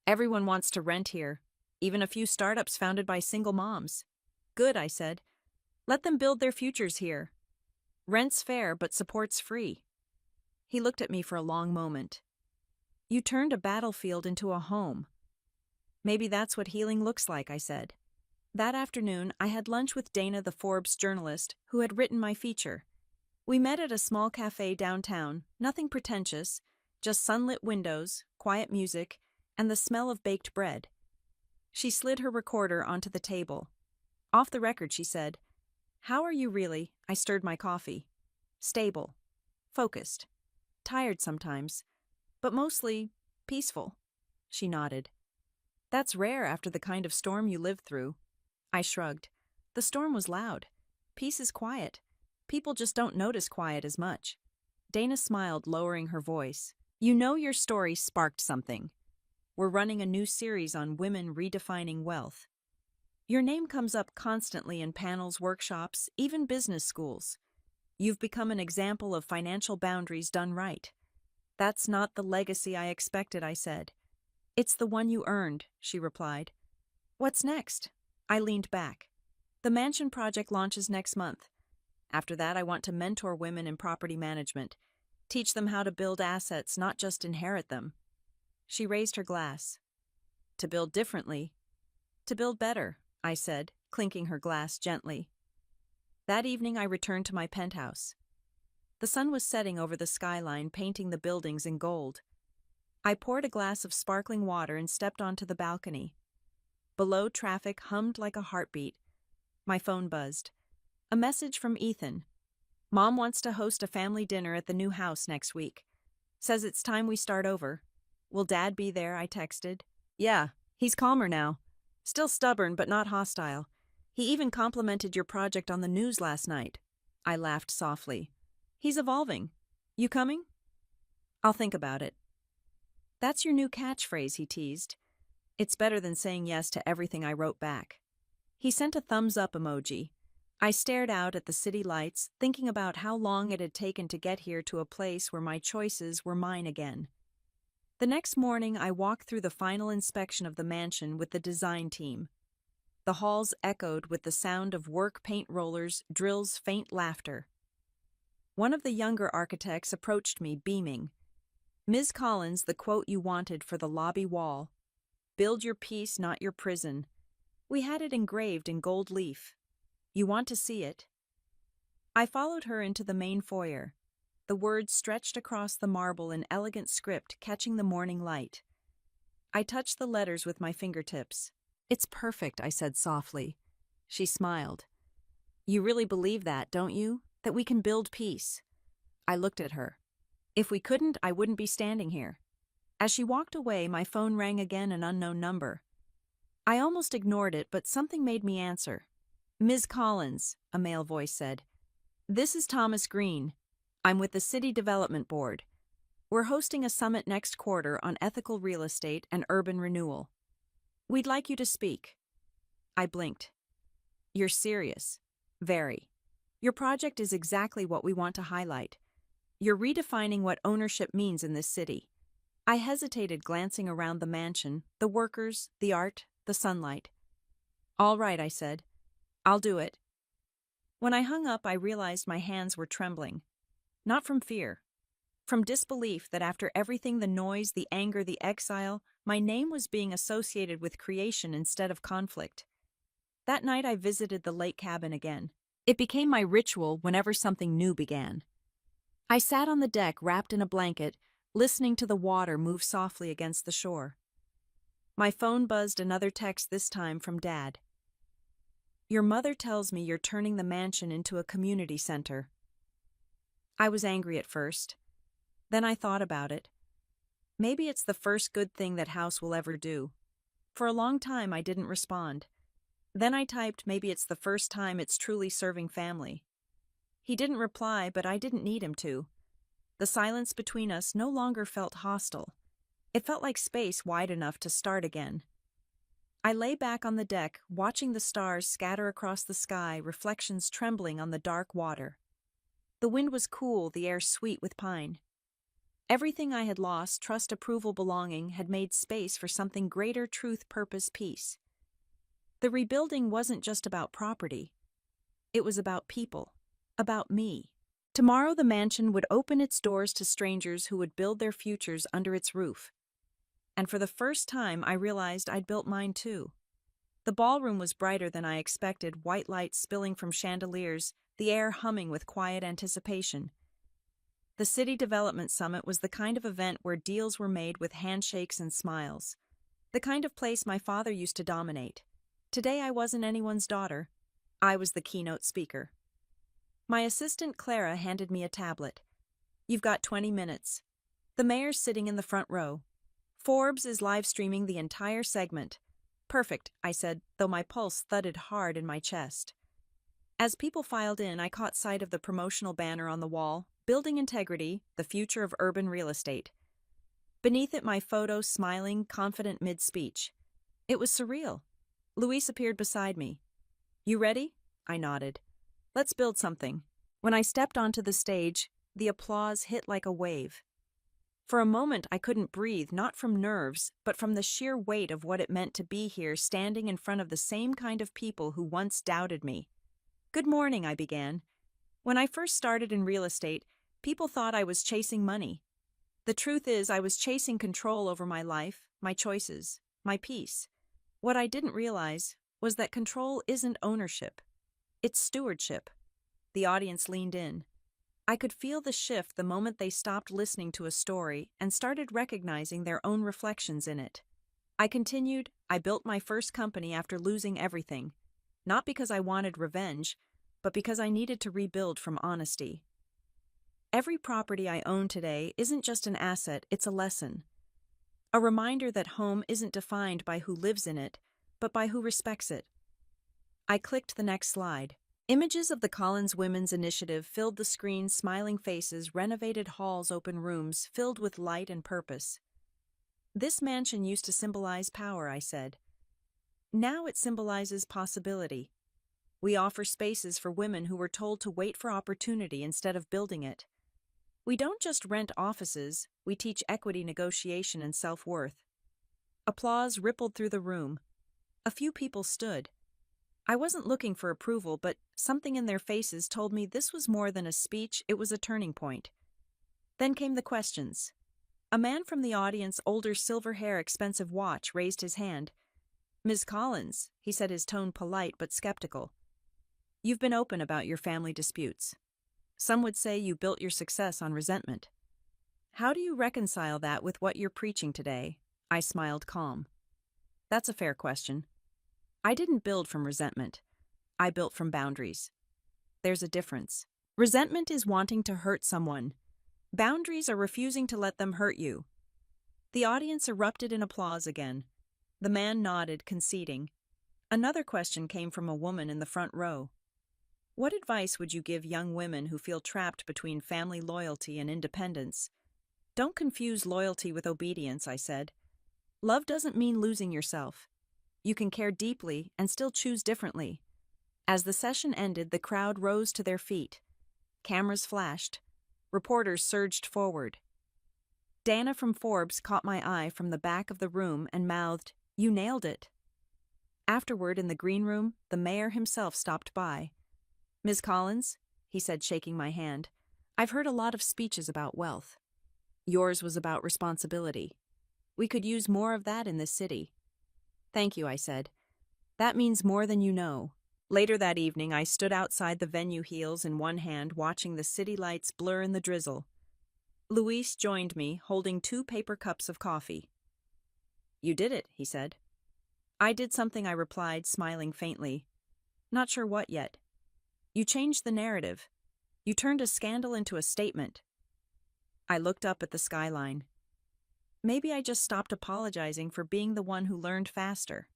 Everyone wants to rent here, even a few startups founded by single moms." "Good," I said. "Let them build their futures here. Rent's fair, but support's free." He looked at me for a long moment. "You turned a battlefield into a home." "Maybe that's what healing looks like," I said. That afternoon, I had lunch with Dana, the Forbes journalist, who had written my feature. We met at a small cafe downtown, nothing pretentious, just sunlit windows, quiet music, and the smell of baked bread. She slid her recorder onto the table. "Off the record," she said. "How are you really?" I stirred my coffee. "Stable. Focused. Tired sometimes. But mostly peaceful." She nodded. "That's rare after the kind of storm you lived through." I shrugged. The storm was loud. Peace is quiet. People just don't notice quiet as much. Dana smiled, lowering her voice. "You know your story sparked something. We're running a new series on women redefining wealth. Your name comes up constantly in panels, workshops, even business schools. You've become an example of financial boundaries done right." "That's not the legacy I expected," I said. "It's the one you earned," she replied. "What's next?" I leaned back. "The mansion project launches next month. After that, I want to mentor women in property management, teach them how to build assets, not just inherit them. She raised her glass. To build differently. To build better, I said, clinking her glass gently. That evening I returned to my penthouse. The sun was setting over the skyline, painting the buildings in gold. I poured a glass of sparkling water and stepped onto the balcony. Below, traffic hummed like a heartbeat. My phone buzzed. A message from Ethan. Mom wants to host a family dinner at the new house next week. Says it's time we start over. Will Dad be there? I texted. Yeah, he's calmer now. Still stubborn, but not hostile. He even complimented your project on the news last night. I laughed softly. He's evolving. You coming? I'll think about it. That's your new catchphrase, he teased. It's better than saying yes to everything I wrote back. He sent a thumbs up emoji. I stared out at the city lights, thinking about how long it had taken to get here to a place where my choices were mine again. The next morning, I walked through the final inspection of the mansion with the design team. The halls echoed with the sound of work paint rollers, drills, faint laughter. One of the younger architects approached me, beaming. Ms. Collins, the quote you wanted for the lobby wall. Build your peace, not your prison. We had it engraved in gold leaf. You want to see it? I followed her into the main foyer. The words stretched across the marble in elegant script, catching the morning light. I touched the letters with my fingertips. It's perfect, I said softly. She smiled. You really believe that, don't you? That we can build peace? I looked at her. If we couldn't, I wouldn't be standing here. As she walked away, my phone rang again, an unknown number. I almost ignored it, but something made me answer. Ms. Collins, a male voice said. This is Thomas Green. I'm with the City Development Board. We're hosting a summit next quarter on ethical real estate and urban renewal. We'd like you to speak. I blinked. You're serious. Very. Your project is exactly what we want to highlight. You're redefining what ownership means in this city. I hesitated, glancing around the mansion, the workers, the art, the sunlight. All right, I said. I'll do it. When I hung up, I realized my hands were trembling. Not from fear. From disbelief that after everything, the noise, the anger, the exile, my name was being associated with creation instead of conflict. That night I visited the lake cabin again. It became my ritual whenever something new began. I sat on the deck wrapped in a blanket, listening to the water move softly against the shore. My phone buzzed, another text, this time from Dad. Your mother tells me you're turning the mansion into a community center. I was angry at first. Then I thought about it. Maybe it's the first good thing that house will ever do. For a long time I didn't respond. Then I typed, maybe it's the first time it's truly serving family. He didn't reply, but I didn't need him to. The silence between us no longer felt hostile. It felt like space wide enough to start again. I lay back on the deck, watching the stars scatter across the sky, reflections trembling on the dark water. The wind was cool, the air sweet with pine. Everything I had lost, trust, approval, belonging, had made space for something greater: truth, purpose, peace. The rebuilding wasn't just about property. It was about people, about me. Tomorrow the mansion would open its doors to strangers who would build their futures under its roof. And for the first time I realized I'd built mine too. The ballroom was brighter than I expected, white lights spilling from chandeliers, the air humming with quiet anticipation. The City Development Summit was the kind of event where deals were made with handshakes and smiles. The kind of place my father used to dominate. Today I wasn't anyone's daughter. I was the keynote speaker. My assistant Clara handed me a tablet. You've got 20 minutes. The mayor's sitting in the front row. Forbes is live streaming the entire segment. Perfect, I said, though my pulse thudded hard in my chest. As people filed in, I caught sight of the promotional banner on the wall, Building Integrity, the Future of Urban Real Estate. Beneath it, my photo, smiling, confident mid-speech. It was surreal. Luis appeared beside me. You ready? I nodded. Let's build something. When I stepped onto the stage, the applause hit like a wave. For a moment I couldn't breathe, not from nerves, but from the sheer weight of what it meant to be here, standing in front of the same kind of people who once doubted me. Good morning, I began. When I first started in real estate, people thought I was chasing money. The truth is, I was chasing control over my life, my choices, my peace. What I didn't realize was that control isn't ownership, it's stewardship. The audience leaned in. I could feel the shift the moment they stopped listening to a story and started recognizing their own reflections in it. I continued, I built my first company after losing everything, not because I wanted revenge, but because I needed to rebuild from honesty. Every property I own today isn't just an asset, it's a lesson. A reminder that home isn't defined by who lives in it, but by who respects it. I clicked the next slide. Images of the Collins Women's Initiative filled the screen, smiling faces, renovated halls, open rooms, filled with light and purpose. This mansion used to symbolize power, I said. Now it symbolizes possibility. We offer spaces for women who were told to wait for opportunity instead of building it. We don't just rent offices, we teach equity negotiation and self-worth. Applause rippled through the room. A few people stood. I wasn't looking for approval, but something in their faces told me this was more than a speech, it was a turning point. Then came the questions. A man from the audience, older, silver hair, expensive watch, raised his hand. "Ms. Collins," he said, his tone polite but skeptical. "You've been open about your family disputes. Some would say you built your success on resentment. How do you reconcile that with what you're preaching today?" I smiled, calm. "That's a fair question. I didn't build from resentment. I built from boundaries. There's a difference. Resentment is wanting to hurt someone. Boundaries are refusing to let them hurt you." The audience erupted in applause again. The man nodded, conceding. Another question came from a woman in the front row. "What advice would you give young women who feel trapped between family loyalty and independence?" "Don't confuse loyalty with obedience," I said. "Love doesn't mean losing yourself. You can care deeply and still choose differently." As the session ended, the crowd rose to their feet. Cameras flashed. Reporters surged forward. Dana from Forbes caught my eye from the back of the room and mouthed, "You nailed it." Afterward, in the green room, the mayor himself stopped by. "Ms. Collins," he said, shaking my hand, "I've heard a lot of speeches about wealth. Yours was about responsibility. We could use more of that in this city." "Thank you," I said. "That means more than you know." Later that evening, I stood outside the venue, heels in one hand, watching the city lights blur in the drizzle. Luis joined me, holding 2 paper cups of coffee. "You did it," he said. "I did something," I replied, smiling faintly. "Not sure what yet." "You changed the narrative. You turned a scandal into a statement." I looked up at the skyline. Maybe I just stopped apologizing for being the one who learned faster.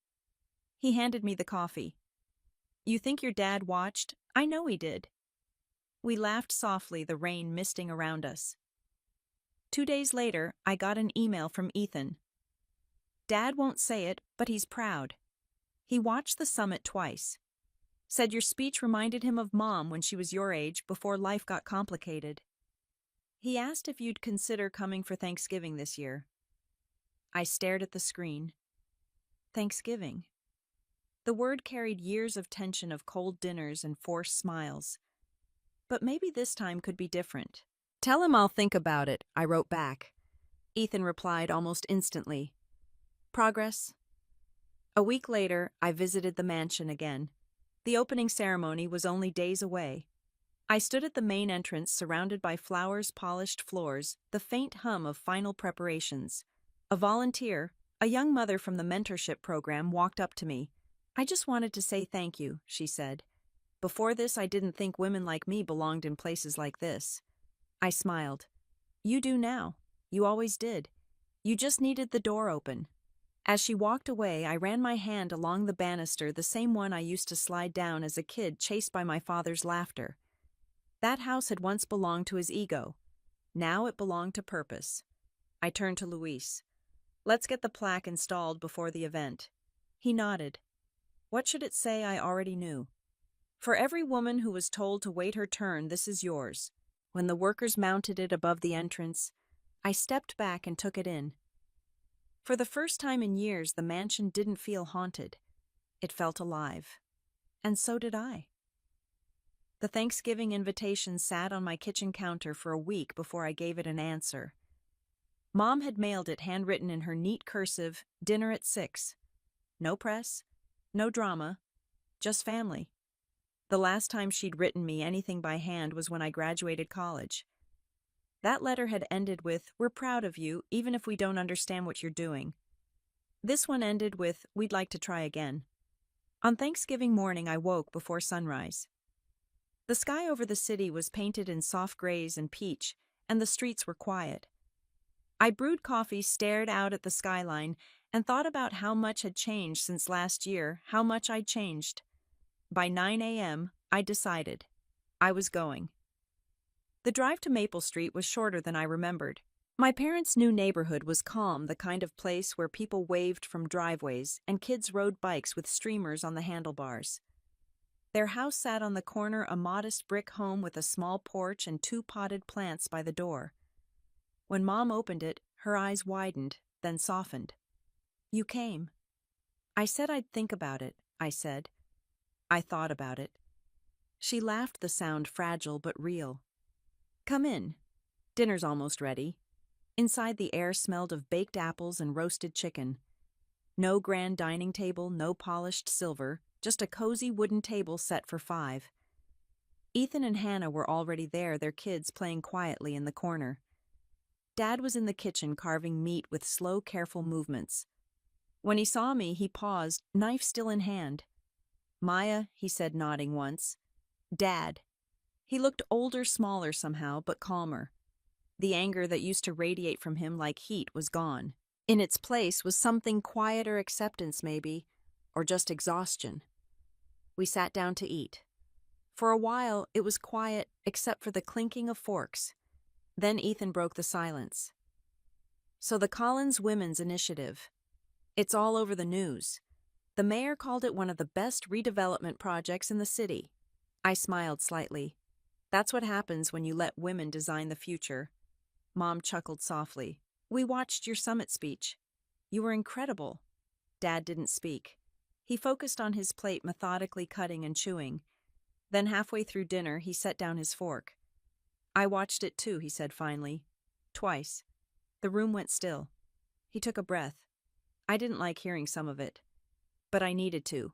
He handed me the coffee. "You think your dad watched? I know he did." We laughed softly, the rain misting around us. 2 days later, I got an email from Ethan. "Dad won't say it, but he's proud. He watched the summit twice. Said your speech reminded him of Mom when she was your age, before life got complicated. He asked if you'd consider coming for Thanksgiving this year." I stared at the screen. Thanksgiving. The word carried years of tension, of cold dinners and forced smiles. But maybe this time could be different. "Tell him I'll think about it," I wrote back. Ethan replied almost instantly. "Progress." A week later, I visited the mansion again. The opening ceremony was only days away. I stood at the main entrance, surrounded by flowers, polished floors, the faint hum of final preparations. A volunteer, a young mother from the mentorship program, walked up to me. "I just wanted to say thank you," she said. "Before this, I didn't think women like me belonged in places like this." I smiled. "You do now. You always did. You just needed the door open." As she walked away, I ran my hand along the banister, the same one I used to slide down as a kid, chased by my father's laughter. That house had once belonged to his ego. Now it belonged to purpose. I turned to Luis. "Let's get the plaque installed before the event." He nodded. "What should it say?" I already knew. "For every woman who was told to wait her turn, this is yours." When the workers mounted it above the entrance, I stepped back and took it in. For the first time in years, the mansion didn't feel haunted. It felt alive. And so did I. The Thanksgiving invitation sat on my kitchen counter for a week before I gave it an answer. Mom had mailed it handwritten in her neat cursive, dinner at 6. No press, no drama, just family. The last time she'd written me anything by hand was when I graduated college. That letter had ended with, "We're proud of you, even if we don't understand what you're doing." This one ended with, "We'd like to try again." On Thanksgiving morning, I woke before sunrise. The sky over the city was painted in soft grays and peach, and the streets were quiet. I brewed coffee, stared out at the skyline, and thought about how much had changed since last year, how much I'd changed. By 9 a.m., I decided. I was going. The drive to Maple Street was shorter than I remembered. My parents' new neighborhood was calm, the kind of place where people waved from driveways and kids rode bikes with streamers on the handlebars. Their house sat on the corner, a modest brick home with a small porch and 2 potted plants by the door. When Mom opened it, her eyes widened, then softened. "You came." "I said I'd think about it," I said. "I thought about it." She laughed, the sound fragile but real. "Come in. Dinner's almost ready." Inside, the air smelled of baked apples and roasted chicken. No grand dining table, no polished silver, just a cozy wooden table set for 5. Ethan and Hannah were already there, their kids playing quietly in the corner. Dad was in the kitchen carving meat with slow, careful movements. When he saw me, he paused, knife still in hand. "Maya," he said, nodding once. "Dad." He looked older, smaller somehow, but calmer. The anger that used to radiate from him like heat was gone. In its place was something quieter, acceptance maybe, or just exhaustion. We sat down to eat. For a while, it was quiet except for the clinking of forks. Then Ethan broke the silence. "So the Collins Women's Initiative. It's all over the news. The mayor called it one of the best redevelopment projects in the city." I smiled slightly. "That's what happens when you let women design the future." Mom chuckled softly. "We watched your summit speech. You were incredible." Dad didn't speak. He focused on his plate, methodically cutting and chewing. Then halfway through dinner, he set down his fork. "I watched it too," he said finally. "Twice." The room went still. He took a breath. I didn't like hearing some of it. But I needed to.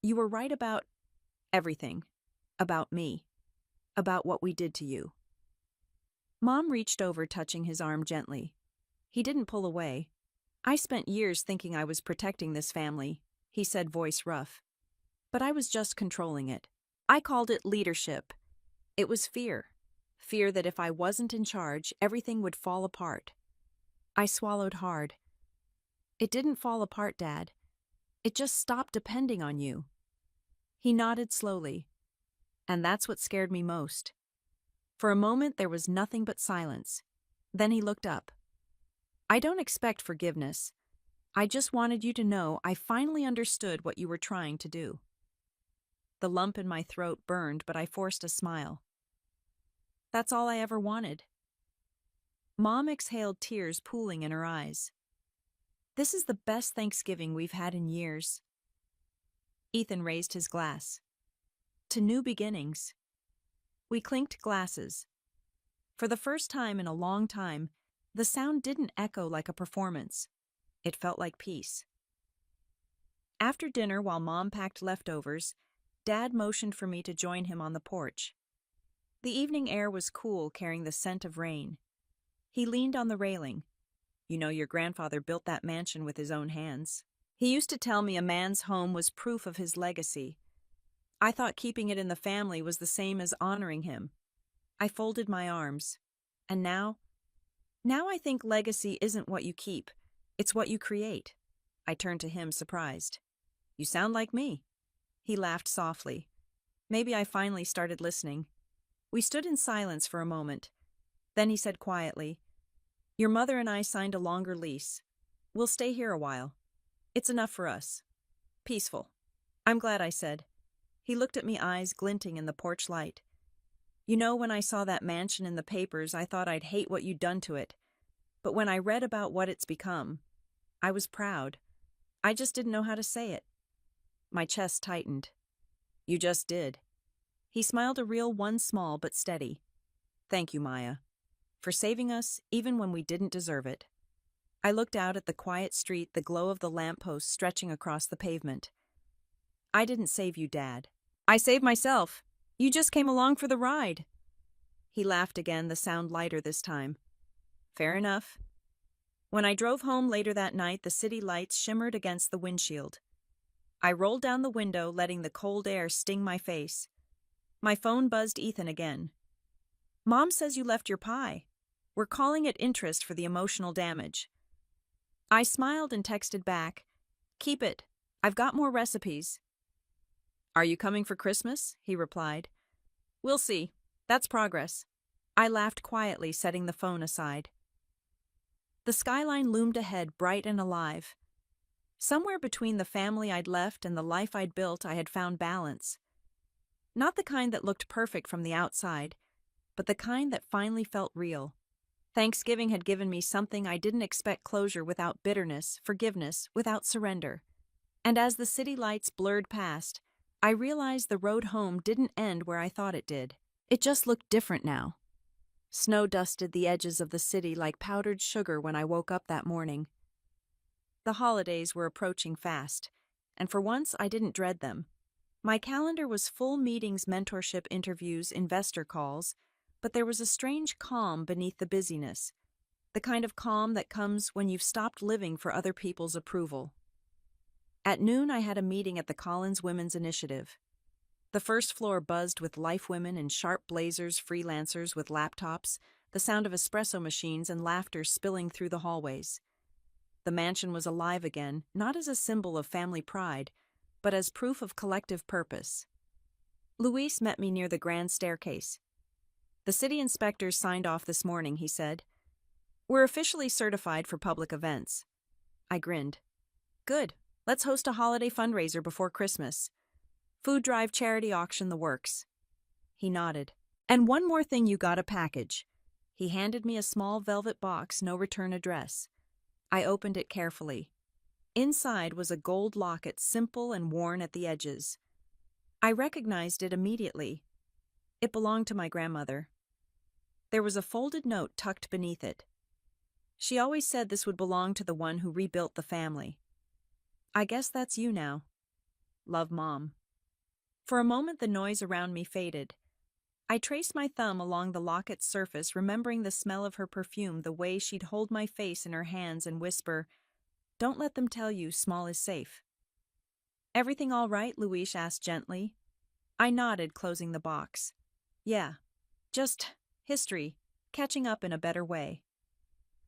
"You were right about everything. About me. About what we did to you." Mom reached over, touching his arm gently. He didn't pull away. "I spent years thinking I was protecting this family," he said, voice rough. "But I was just controlling it. I called it leadership. It was fear. Fear that if I wasn't in charge, everything would fall apart." I swallowed hard. "It didn't fall apart, Dad. It just stopped depending on you." He nodded slowly. "And that's what scared me most." For a moment, there was nothing but silence. Then he looked up. "I don't expect forgiveness. I just wanted you to know I finally understood what you were trying to do." The lump in my throat burned, but I forced a smile. "That's all I ever wanted." Mom exhaled, tears pooling in her eyes. "This is the best Thanksgiving we've had in years." Ethan raised his glass. "To new beginnings." We clinked glasses. For the first time in a long time, the sound didn't echo like a performance. It felt like peace. After dinner, while Mom packed leftovers, Dad motioned for me to join him on the porch. The evening air was cool, carrying the scent of rain. He leaned on the railing. "You know, your grandfather built that mansion with his own hands. He used to tell me a man's home was proof of his legacy. I thought keeping it in the family was the same as honoring him." I folded my arms. "And now? Now I think legacy isn't what you keep. It's what you create." I turned to him, surprised. "You sound like me." He laughed softly. Maybe I finally started listening. We stood in silence for a moment. Then he said quietly, "Your mother and I signed a longer lease. We'll stay here a while. It's enough for us. Peaceful." "I'm glad," I said. He looked at me, eyes glinting in the porch light. "You know, when I saw that mansion in the papers, I thought I'd hate what you'd done to it. But when I read about what it's become, I was proud. I just didn't know how to say it." My chest tightened. "You just did." He smiled a real one, small but steady. Thank you, Maya, for saving us even when we didn't deserve it. I looked out at the quiet street, the glow of the lamppost stretching across the pavement. I didn't save you, Dad. I saved myself. You just came along for the ride. He laughed again, the sound lighter this time. Fair enough. When I drove home later that night, the city lights shimmered against the windshield. I rolled down the window, letting the cold air sting my face. My phone buzzed Ethan again. Mom says you left your pie. We're calling it interest for the emotional damage. I smiled and texted back, Keep it. I've got more recipes. Are you coming for Christmas? He replied. We'll see. That's progress. I laughed quietly, setting the phone aside. The skyline loomed ahead, bright and alive. Somewhere between the family I'd left and the life I'd built, I had found balance. Not the kind that looked perfect from the outside, but the kind that finally felt real. Thanksgiving had given me something I didn't expect: closure without bitterness, forgiveness without surrender. And as the city lights blurred past, I realized the road home didn't end where I thought it did. It just looked different now. Snow dusted the edges of the city like powdered sugar when I woke up that morning. The holidays were approaching fast, and for once I didn't dread them. My calendar was full: meetings, mentorship interviews, investor calls, but there was a strange calm beneath the busyness, the kind of calm that comes when you've stopped living for other people's approval. At noon, I had a meeting at the Collins Women's Initiative. The first floor buzzed with life women in sharp blazers, freelancers with laptops, the sound of espresso machines and laughter spilling through the hallways. The mansion was alive again, not as a symbol of family pride, but as proof of collective purpose. Luis met me near the grand staircase. The city inspectors signed off this morning, he said. We're officially certified for public events. I grinned. Good. Let's host a holiday fundraiser before Christmas. Food drive, charity auction, the works. He nodded. And one more thing, you got a package. He handed me a small velvet box, no return address. I opened it carefully. Inside was a gold locket, simple and worn at the edges. I recognized it immediately. It belonged to my grandmother. There was a folded note tucked beneath it. She always said this would belong to the one who rebuilt the family. I guess that's you now. Love, Mom. For a moment the noise around me faded. I traced my thumb along the locket's surface, remembering the smell of her perfume, the way she'd hold my face in her hands and whisper, Don't let them tell you Small is safe. Everything all right? Luis asked gently. I nodded, closing the box. Yeah, just history, catching up in a better way.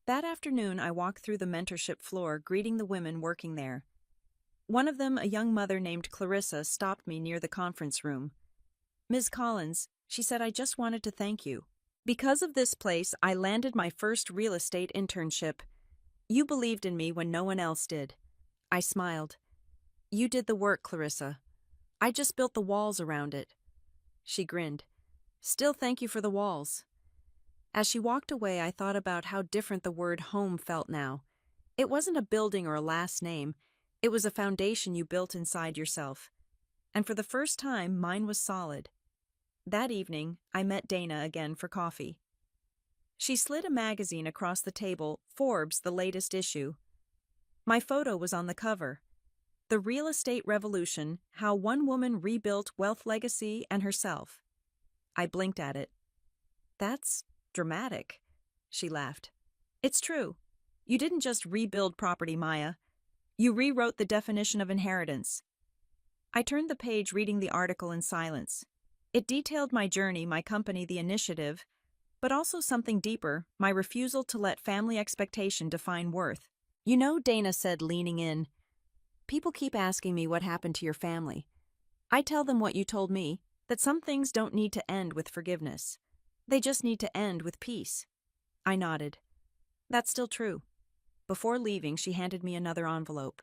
That afternoon I walked through the mentorship floor, greeting the women working there. One of them, a young mother named Clarissa, stopped me near the conference room. Ms. Collins, she said, I just wanted to thank you. Because of this place, I landed my first real estate internship. You believed in me when no one else did. I smiled. You did the work, Clarissa. I just built the walls around it. She grinned. Still, thank you for the walls. As she walked away, I thought about how different the word home felt now. It wasn't a building or a last name. It was a foundation you built inside yourself. And for the first time, mine was solid. That evening, I met Dana again for coffee. She slid a magazine across the table, Forbes, the latest issue. My photo was on the cover. The Real Estate Revolution: How One Woman Rebuilt Wealth, Legacy, and Herself. I blinked at it. That's dramatic, she laughed. It's true. You didn't just rebuild property, Maya. You rewrote the definition of inheritance. I turned the page, reading the article in silence. It detailed my journey, my company, the initiative, but also something deeper, my refusal to let family expectation define worth. You know, Dana said, leaning in, people keep asking me what happened to your family. I tell them what you told me, that some things don't need to end with forgiveness. They just need to end with peace. I nodded. That's still true. Before leaving, she handed me another envelope.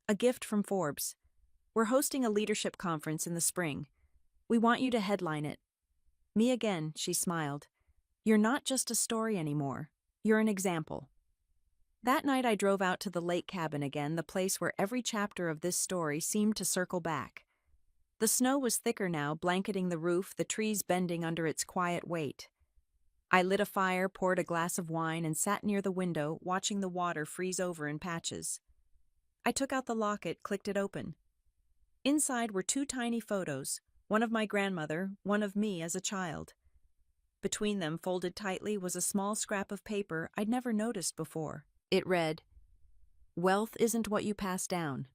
A gift from Forbes. We're hosting a leadership conference in the spring. We want you to headline it. Me again, she smiled. You're not just a story anymore. You're an example. That night I drove out to the lake cabin again, the place where every chapter of this story seemed to circle back. The snow was thicker now, blanketing the roof, the trees bending under its quiet weight. I lit a fire, poured a glass of wine, and sat near the window, watching the water freeze over in patches. I took out the locket, clicked it open. Inside were two tiny photos, one of my grandmother, one of me as a child. Between them, folded tightly, was a small scrap of paper I'd never noticed before. It read, "Wealth isn't what you pass down.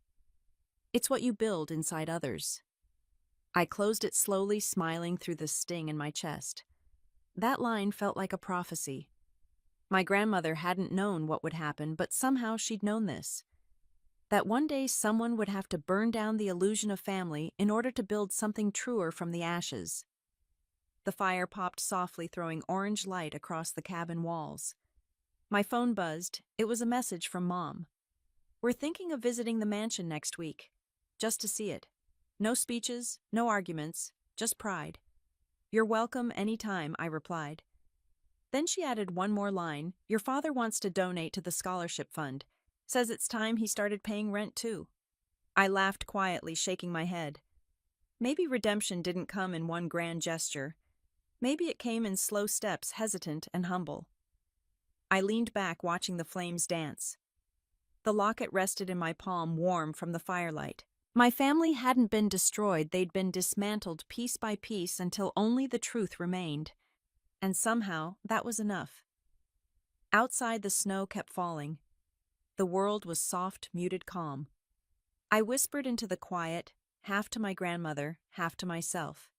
It's what you build inside others." I closed it slowly, smiling through the sting in my chest. That line felt like a prophecy. My grandmother hadn't known what would happen, but somehow she'd known this. That one day someone would have to burn down the illusion of family in order to build something truer from the ashes. The fire popped softly, throwing orange light across the cabin walls. My phone buzzed. It was a message from Mom. "We're thinking of visiting the mansion next week, just to see it. No speeches, no arguments, just pride." "You're welcome anytime," I replied. Then she added one more line. "Your father wants to donate to the scholarship fund. Says it's time he started paying rent too." I laughed quietly, shaking my head. Maybe redemption didn't come in one grand gesture. Maybe it came in slow steps, hesitant and humble. I leaned back, watching the flames dance. The locket rested in my palm, warm from the firelight. My family hadn't been destroyed, they'd been dismantled piece by piece until only the truth remained. And somehow, that was enough. Outside, the snow kept falling. The world was soft, muted calm. I whispered into the quiet, half to my grandmother, half to myself.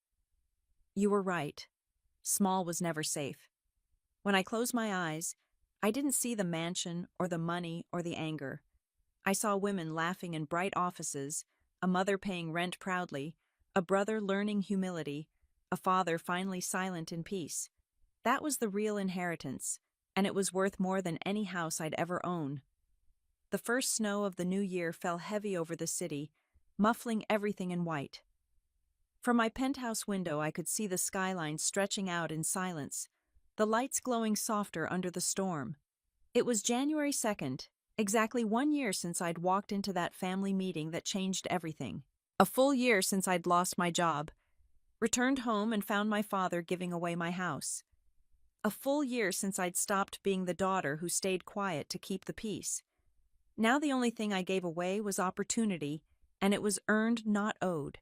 "You were right. Small was never safe." When I closed my eyes, I didn't see the mansion or the money or the anger. I saw women laughing in bright offices, a mother paying rent proudly, a brother learning humility, a father finally silent in peace. That was the real inheritance, and it was worth more than any house I'd ever own. The first snow of the new year fell heavy over the city, muffling everything in white. From my penthouse window, I could see the skyline stretching out in silence, the lights glowing softer under the storm. It was January 2nd, exactly 1 year since I'd walked into that family meeting that changed everything. A full year since I'd lost my job, returned home and found my father giving away my house. A full year since I'd stopped being the daughter who stayed quiet to keep the peace. Now the only thing I gave away was opportunity, and it was earned, not owed.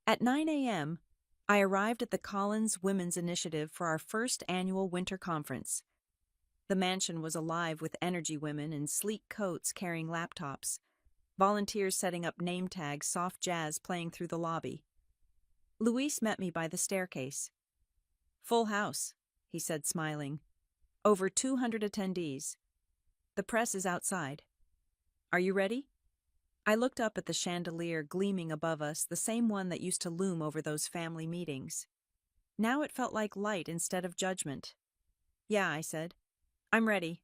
At 9 a.m., I arrived at the Collins Women's Initiative for our first annual winter conference. The mansion was alive with energy women in sleek coats carrying laptops, volunteers setting up name tags, soft jazz playing through the lobby. Luis met me by the staircase. "Full house," he said, smiling. "Over 200 attendees. The press is outside. Are you ready?" I looked up at the chandelier gleaming above us, the same one that used to loom over those family meetings. Now it felt like light instead of judgment. "Yeah," I said. "I'm ready."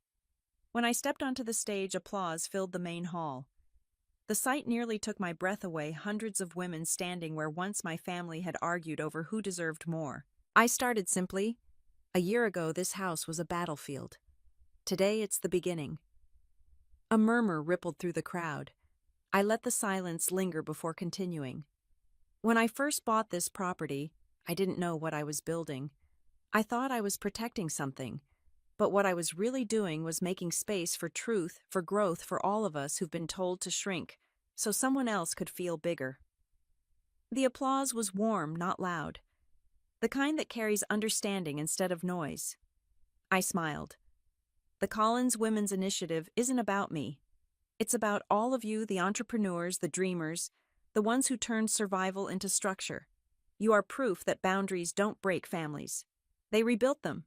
When I stepped onto the stage, applause filled the main hall. The sight nearly took my breath away, hundreds of women standing where once my family had argued over who deserved more. I started simply. "A year ago, this house was a battlefield. Today, it's the beginning." A murmur rippled through the crowd. I let the silence linger before continuing. "When I first bought this property, I didn't know what I was building. I thought I was protecting something, but what I was really doing was making space for truth, for growth, for all of us who've been told to shrink, so someone else could feel bigger." The applause was warm, not loud. The kind that carries understanding instead of noise. I smiled. The Collins Women's Initiative isn't about me. It's about all of you, the entrepreneurs, the dreamers, the ones who turned survival into structure. You are proof that boundaries don't break families. They rebuilt them.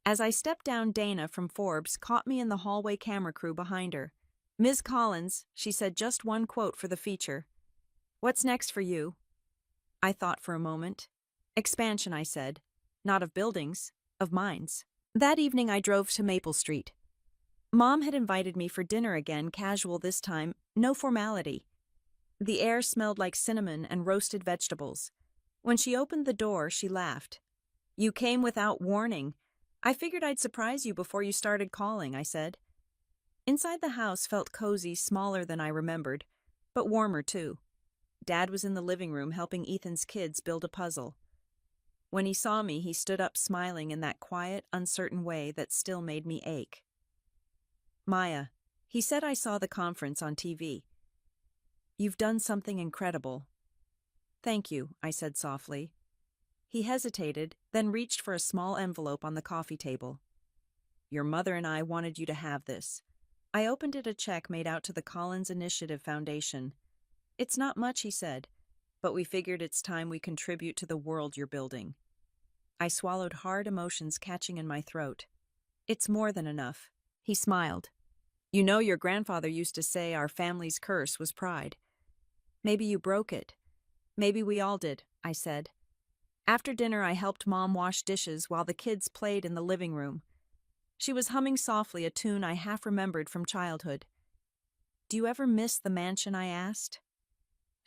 As I stepped down, Dana from Forbes caught me in the hallway, camera crew behind her. "Ms. Collins," she said, just one quote for the feature. "What's next for you?" I thought for a moment. "Expansion," I said. "Not of buildings, of minds." That evening I drove to Maple Street. Mom had invited me for dinner again, casual this time, no formality. The air smelled like cinnamon and roasted vegetables. When she opened the door, she laughed. "You came without warning. I figured I'd surprise you before you started calling," I said. Inside the house felt cozy, smaller than I remembered, but warmer too. Dad was in the living room helping Ethan's kids build a puzzle. When he saw me, he stood up smiling in that quiet, uncertain way that still made me ache. Maya, he said, I saw the conference on TV. You've done something incredible. Thank you, I said softly. He hesitated, then reached for a small envelope on the coffee table. Your mother and I wanted you to have this. I opened it, a check made out to the Collins Initiative Foundation. It's not much, he said, but we figured it's time we contribute to the world you're building. I swallowed hard, emotions catching in my throat. It's more than enough. He smiled. You know, your grandfather used to say our family's curse was pride. Maybe you broke it. Maybe we all did, I said. After dinner, I helped Mom wash dishes while the kids played in the living room. She was humming softly a tune I half remembered from childhood. Do you ever miss the mansion, I asked?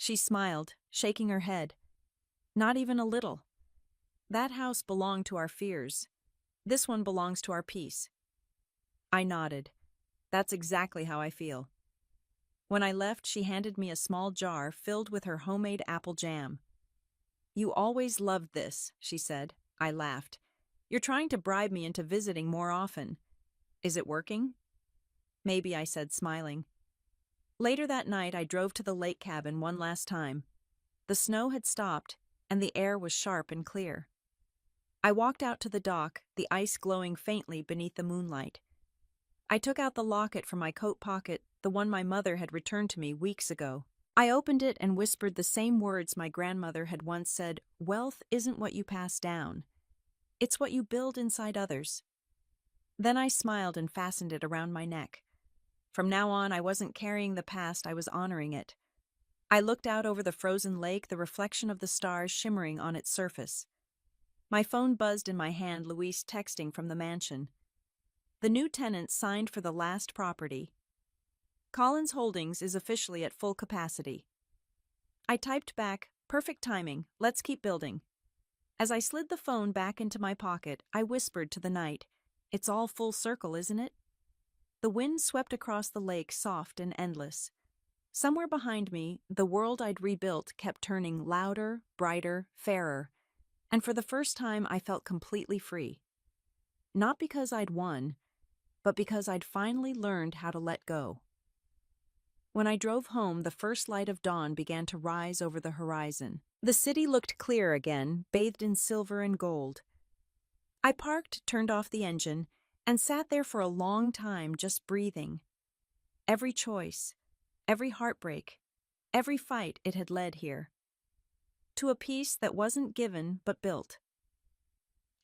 She smiled, shaking her head. Not even a little. That house belonged to our fears. This one belongs to our peace. I nodded. That's exactly how I feel. When I left, she handed me a small jar filled with her homemade apple jam. You always loved this, she said. I laughed. You're trying to bribe me into visiting more often. Is it working? Maybe, I said, smiling. Later that night, I drove to the lake cabin one last time. The snow had stopped, and the air was sharp and clear. I walked out to the dock, the ice glowing faintly beneath the moonlight. I took out the locket from my coat pocket, the one my mother had returned to me weeks ago. I opened it and whispered the same words my grandmother had once said, wealth isn't what you pass down. It's what you build inside others. Then I smiled and fastened it around my neck. From now on, I wasn't carrying the past, I was honoring it. I looked out over the frozen lake, the reflection of the stars shimmering on its surface. My phone buzzed in my hand, Luis texting from the mansion. The new tenant signed for the last property. Collins Holdings is officially at full capacity. I typed back, perfect timing, let's keep building. As I slid the phone back into my pocket, I whispered to the night, it's all full circle, isn't it? The wind swept across the lake, soft and endless. Somewhere behind me, the world I'd rebuilt kept turning louder, brighter, fairer, and for the first time I felt completely free. Not because I'd won, but because I'd finally learned how to let go. When I drove home, the first light of dawn began to rise over the horizon. The city looked clear again, bathed in silver and gold. I parked, turned off the engine, and sat there for a long time just breathing. Every choice, every heartbreak, every fight it had led here. To a peace that wasn't given but built.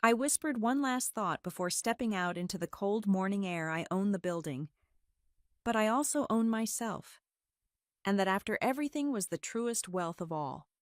I whispered one last thought before stepping out into the cold morning air. I own the building. But I also own myself. And that after everything was the truest wealth of all.